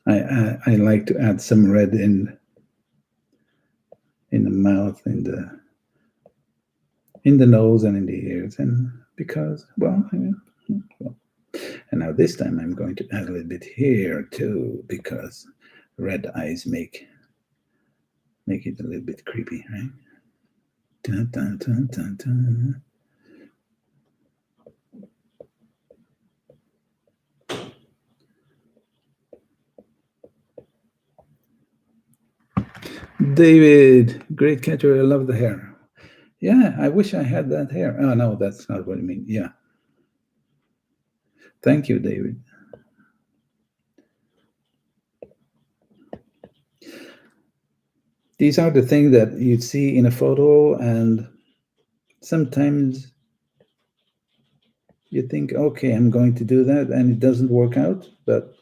I like to add some red in the mouth, in the nose, and in the ears, and because well, and now this time I'm going to add a little bit here too, because red eyes make it a little bit creepy, right? Dun, dun, dun, dun, dun. David, great catcher. I love the hair. Yeah, I wish I had that hair. Oh, no, that's not what I mean. Yeah. Thank you, David. These are the things that you see in a photo, and sometimes you think, okay, I'm going to do that, and it doesn't work out. But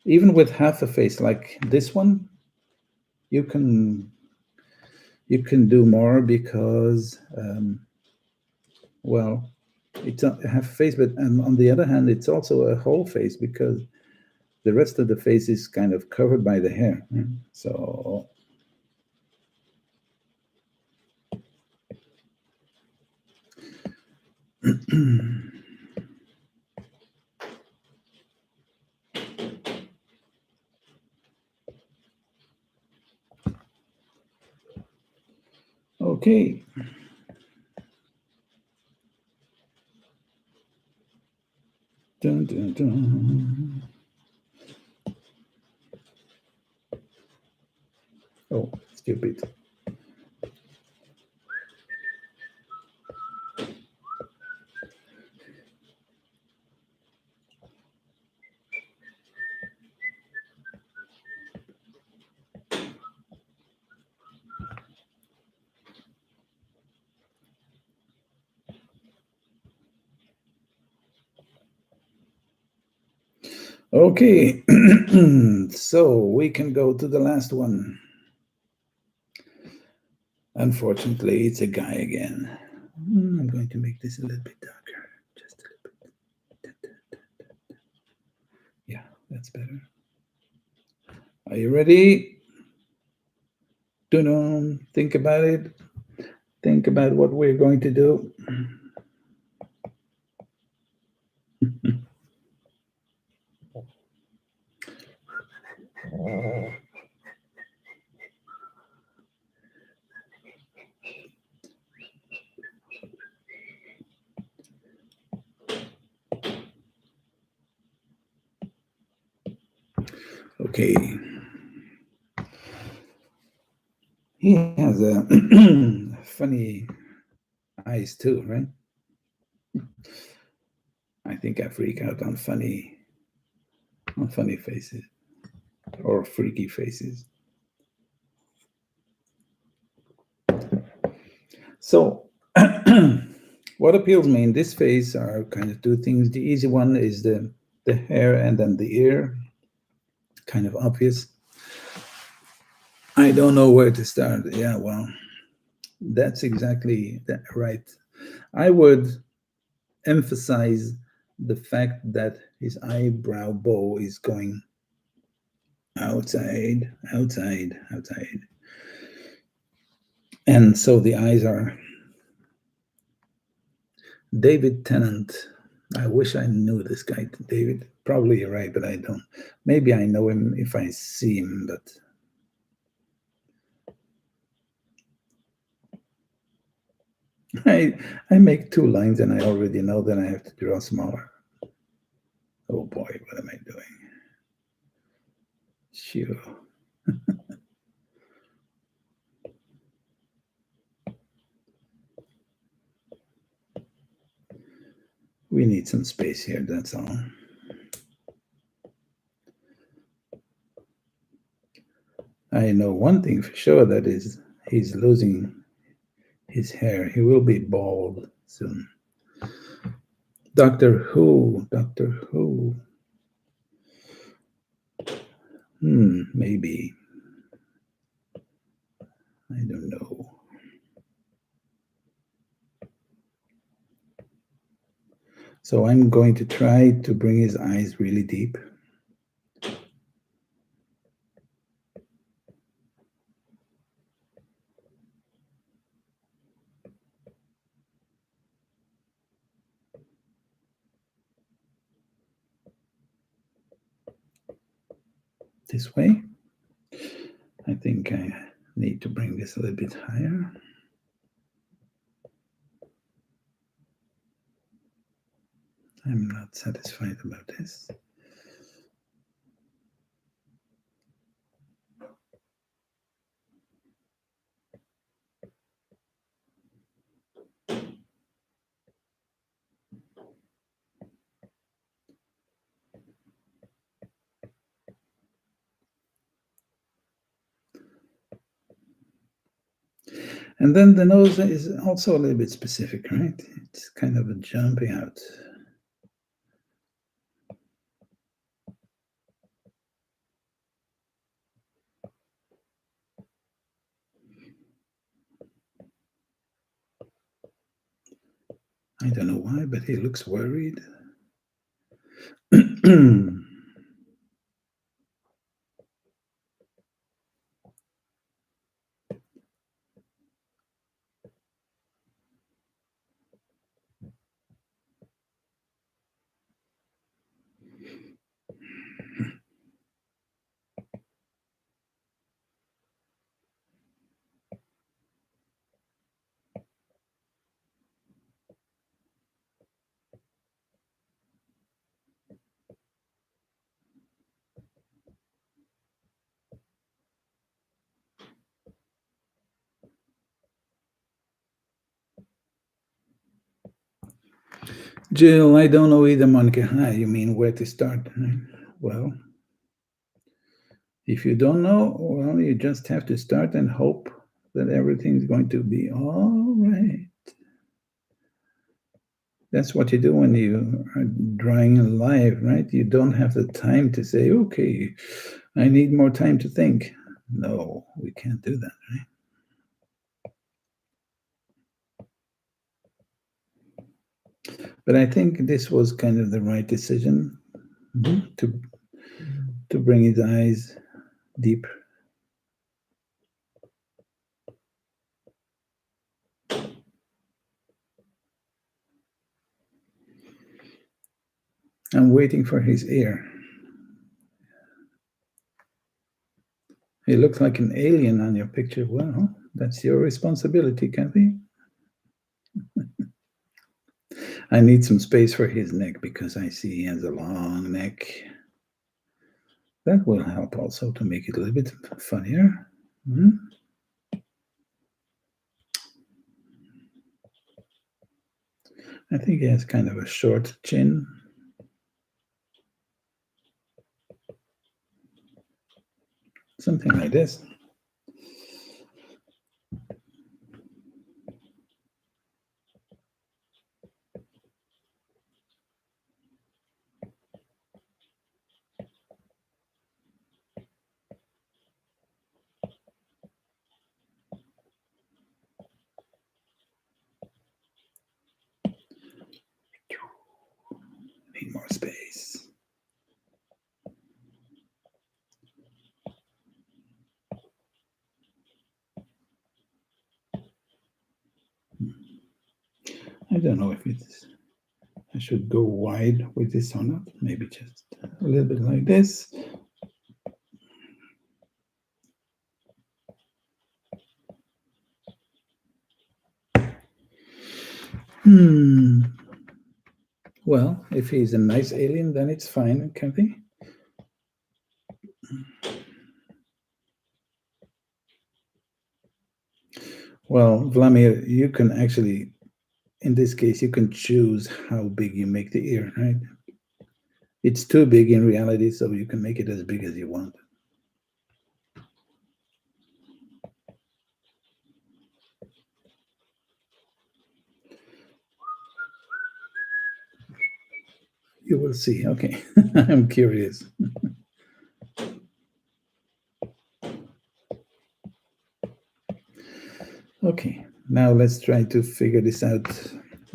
even with half a face like this one, you can do more because, well, it's a half a face, but on the other hand, it's also a whole face because the rest of the face is kind of covered by the hair. So okay. Dun, dun, dun. Oh, stupid. Okay, so we can go to the last one. Unfortunately, it's a guy again. I'm going to make this a little bit darker, just a little bit. Yeah, that's better. Are you ready? Think about it. Think about what we're going to do. Okay. He has a funny eyes too, right? I think I freak out on funny faces or freaky faces. So, what appeals me in this face are kind of two things. The easy one is the hair and then the ear, kind of obvious. I don't know where to start. Yeah, well, that's exactly that right. I would emphasize the fact that his eyebrow bow is going outside, outside, outside. And so the eyes are David Tennant. I wish I knew this guy, David. Probably you're right, but I don't. Maybe I know him if I see him, but I I make two lines and I already know that I have to draw smaller. Oh boy, what am I doing? Sure. We need some space here, that's all. I know one thing for sure, that is he's losing his hair. He will be bald soon. Doctor Who, Doctor Who. Maybe. I don't know. So I'm going to try to bring his eyes really deep. This way. I think I need to bring this a little bit higher. I'm not satisfied about this. And then the nose is also a little bit specific, right? It's kind of a jumping out. I don't know why, but he looks worried. Jill, I don't know either, Monica. You mean where to start? Well, if you don't know, well, you just have to start and hope that everything's going to be all right. That's what you do when you are drawing live, right? You don't have the time to say, okay, I need more time to think. No, we can't do that, right? But I think this was kind of the right decision to bring his eyes deep. I'm waiting for his ear. He looks like an alien on your picture. Well, that's your responsibility, Kathy. I need some space for his neck because I see he has a long neck. That will help also to make it a little bit funnier. Hmm? I think he has kind of a short chin. Something like this. Need more space. I don't know if I should go wide with this or not. Maybe just a little bit like this. Well, if he's a nice alien, then it's fine, can't he? Well, Vladimir, you can actually, in this case, you can choose how big you make the ear, right? It's too big in reality, so you can make it as big as you want. You will see. Okay, I'm curious. Okay, now let's try to figure this out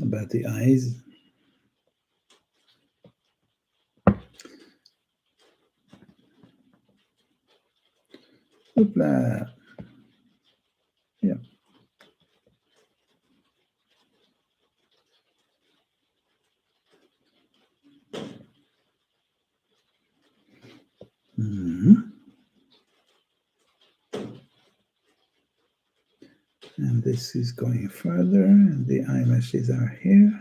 about the eyes. Hoopla. Yeah. And this is going further, and the eyelashes are here.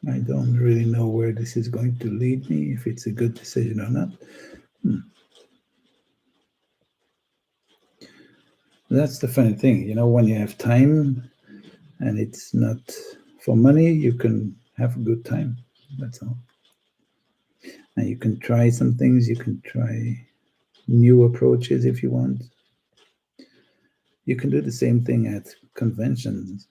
I don't really know where this is going to lead me, if it's a good decision or not. That's the funny thing, you know, when you have time and it's not for money, you can have a good time. That's all. And you can try some things, you can try new approaches if you want. You can do the same thing at conventions.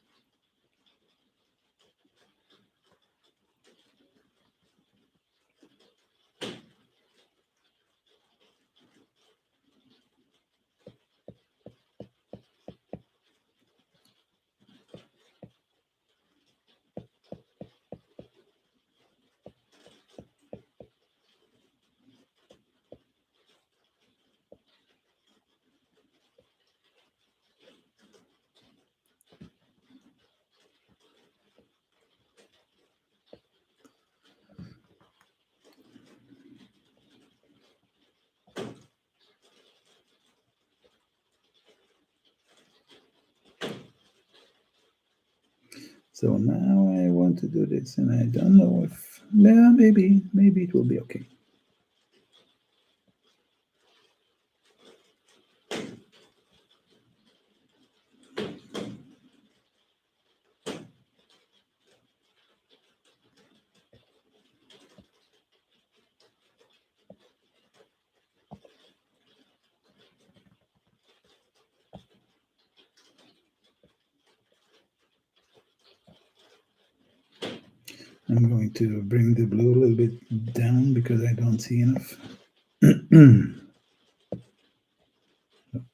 So now I want to do this, and I don't know if, yeah, maybe it will be okay. I'm going to bring the blue a little bit down because I don't see enough.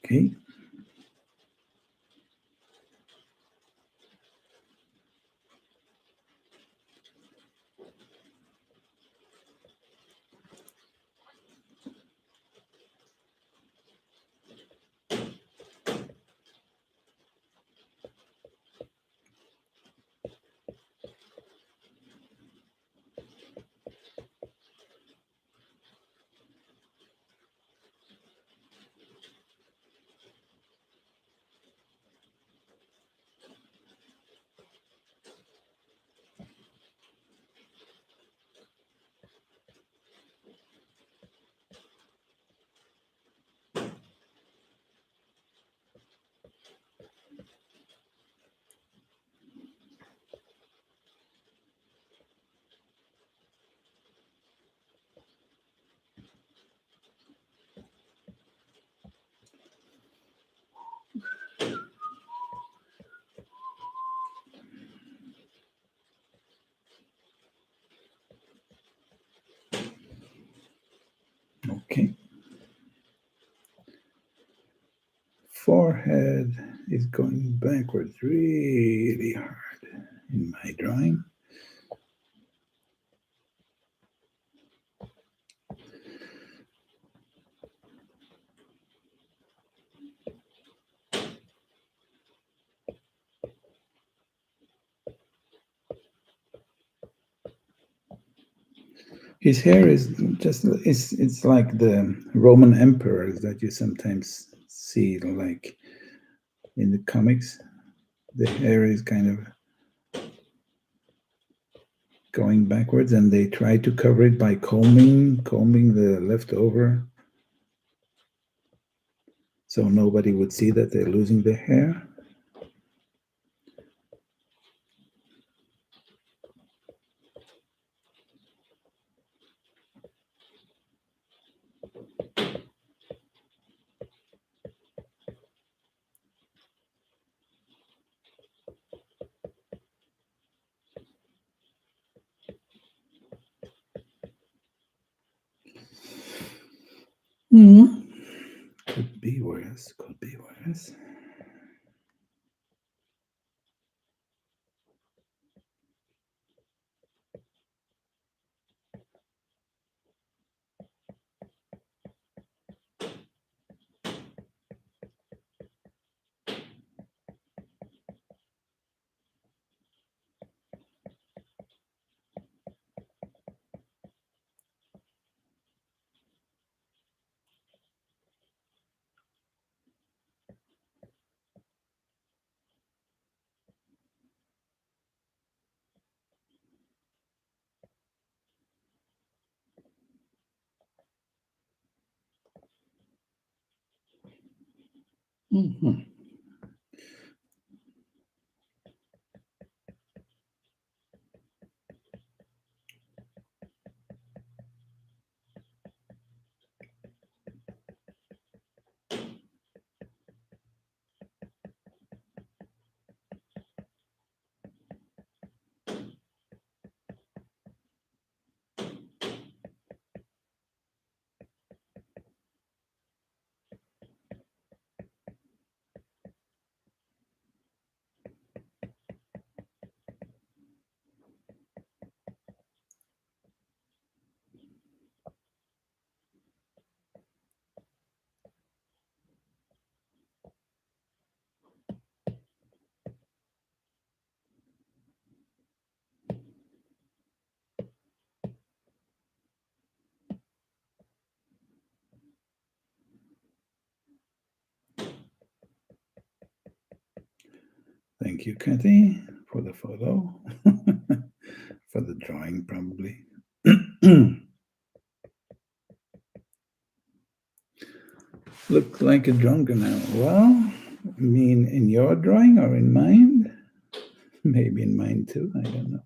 Okay. forehead is going backwards really hard in my drawing. His hair is just it's like the Roman emperors that you sometimes see like in the comics. The hair is kind of going backwards and they try to cover it by combing the leftover so nobody would see that they're losing their hair. Mm. Could be worse, could be worse. Mm-hmm. Thank you, Kathy, for the photo, for the drawing, probably. Look like a drunken now. Well, I mean, in your drawing or in mine? Maybe in mine too. I don't know.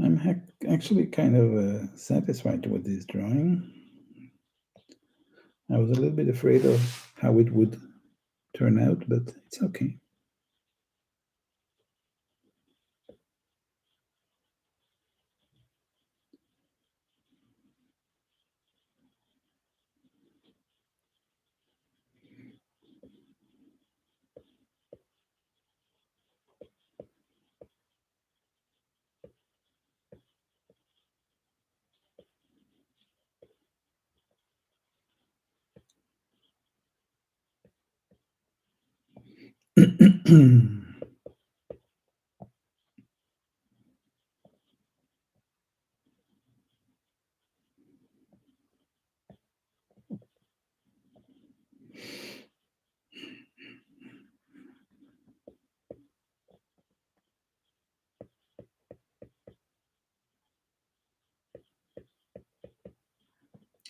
I'm actually kind of satisfied with this drawing. I was a little bit afraid of how it would turn out, but it's okay.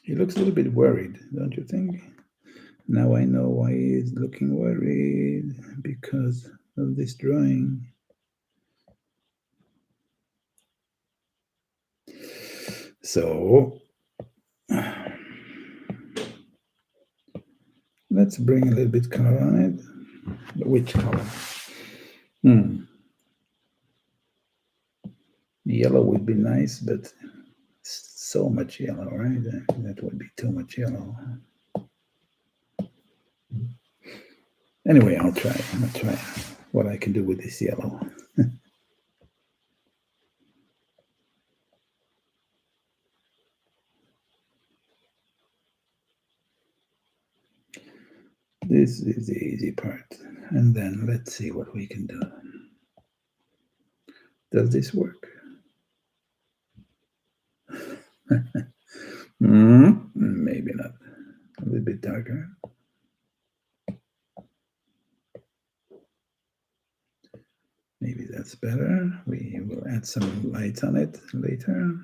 He looks a little bit worried, don't you think? Now I know why he's looking worried, because of this drawing. So let's bring a little bit color on it. Which color? Yellow would be nice, but so much yellow, right? That would be too much yellow. Anyway, I'll try what I can do with this yellow. This is the easy part. And then let's see what we can do. Does this work? Maybe not. A little bit darker. Maybe that's better. We will add some light on it later.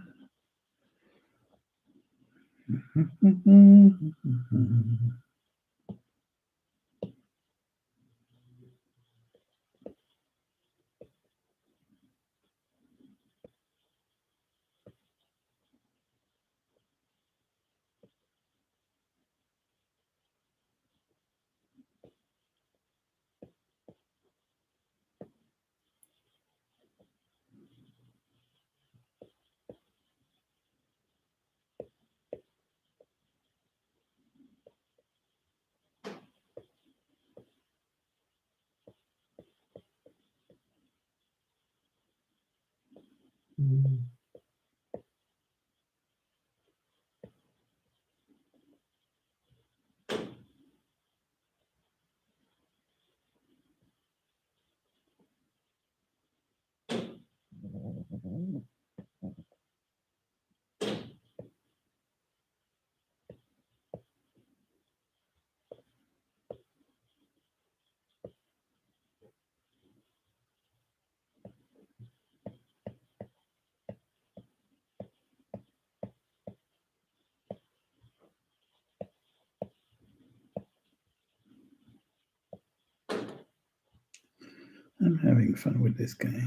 I'm having fun with this guy.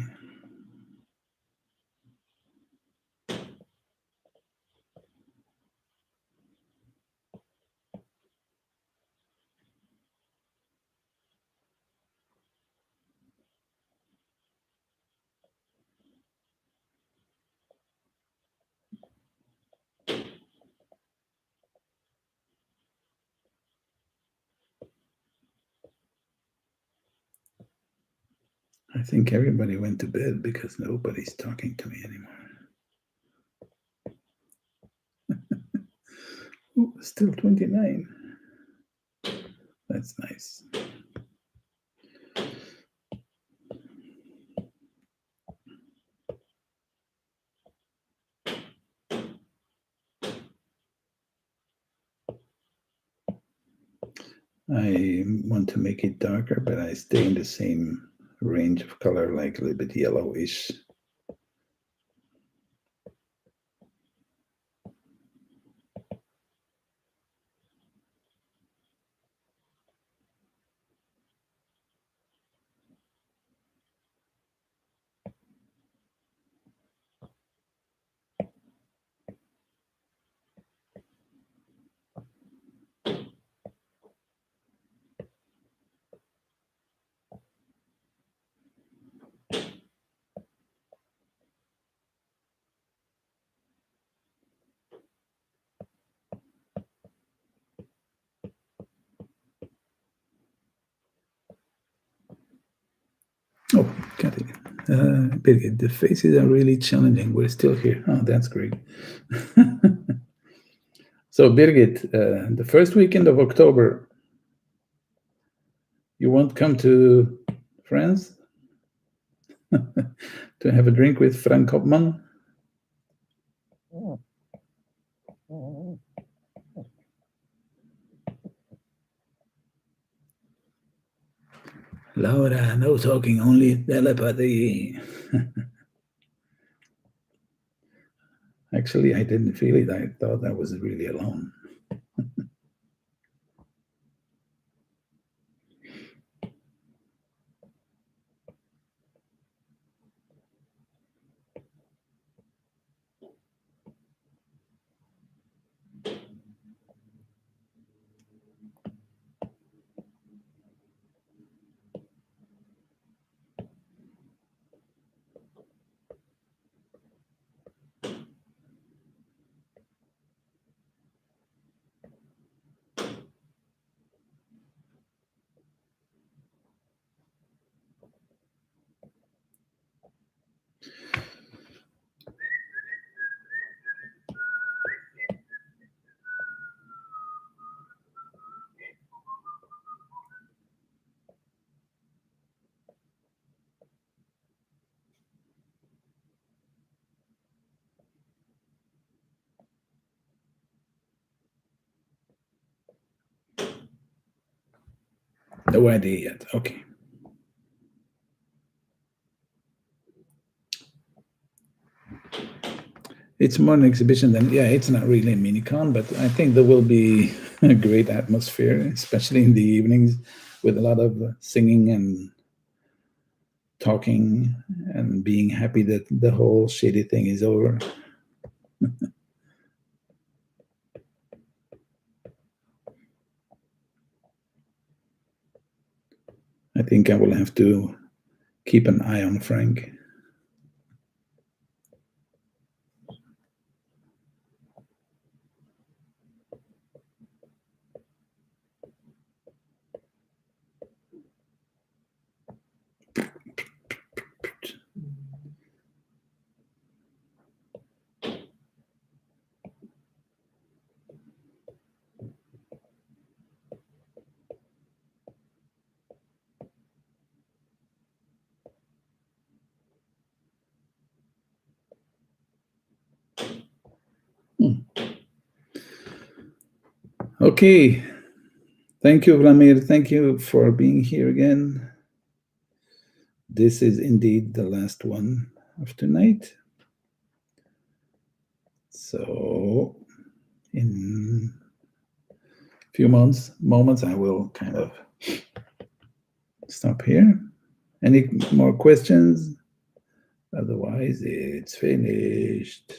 I think everybody went to bed because nobody's talking to me anymore. Ooh, still 29. That's nice. I want to make it darker, but I stay in the same range of color, like a little bit yellowish. Oh, got it. Birgit, the faces are really challenging. We're still here. Oh, that's great. So, Birgit, the first weekend of October, you won't come to France to have a drink with Frank Kopman? Laura, no talking, only telepathy. Actually, I didn't feel it. I thought I was really alone. No idea yet. Okay. It's more an exhibition than, yeah, it's not really a mini con, but I think there will be a great atmosphere, especially in the evenings, with a lot of singing and talking and being happy that the whole shitty thing is over. I think I will have to keep an eye on Frank. Okay. Thank you, Vladimir. Thank you for being here again. This is indeed the last one of tonight. So, in a few moments, I will kind of stop here. Any more questions? Otherwise, it's finished.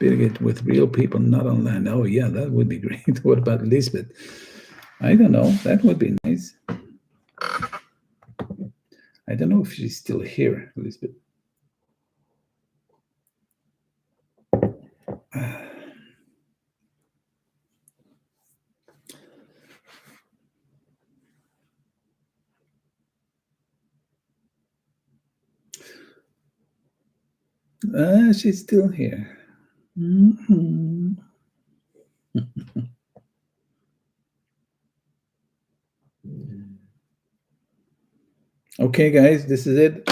Birgit with real people, not online. Oh, yeah, that would be great. What about Lisbeth? I don't know. That would be nice. I don't know if she's still here, Lisbeth. She's still here. Mm-hmm. Okay, guys, this is it.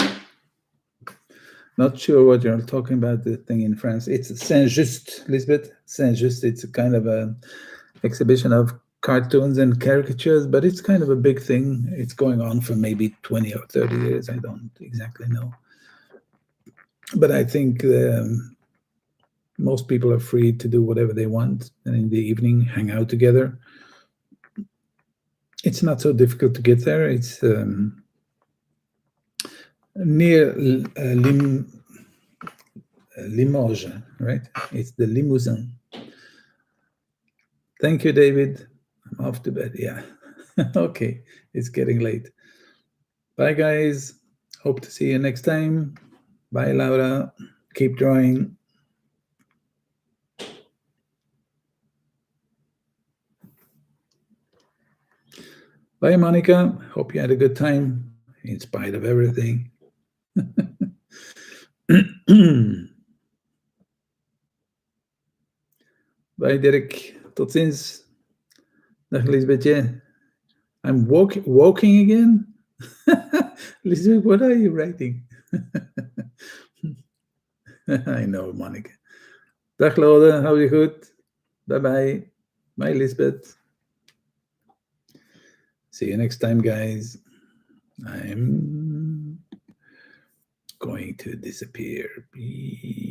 Not sure what you're talking about, the thing in France. It's Saint-Just, Lisbeth. Saint-Just, it's a kind of a exhibition of cartoons and caricatures, but it's kind of a big thing. It's going on for maybe 20 or 30 years. I don't exactly know. But I think most people are free to do whatever they want, and in the evening, hang out together. It's not so difficult to get there. It's near Limoges, right? It's the Limousin. Thank you, David. I'm off to bed. Yeah. Okay. It's getting late. Bye, guys. Hope to see you next time. Bye, Laura. Keep drawing. Bye, Monica. Hope you had a good time in spite of everything. Bye, Derek. Tot ziens. Dag, Lisbethje. I'm walking again? Lisbeth, what are you writing? I know, Monica. Dag, Lode. Hou je goed. Bye-bye. Bye, Lisbeth. See you next time, guys. I'm going to disappear. Beep.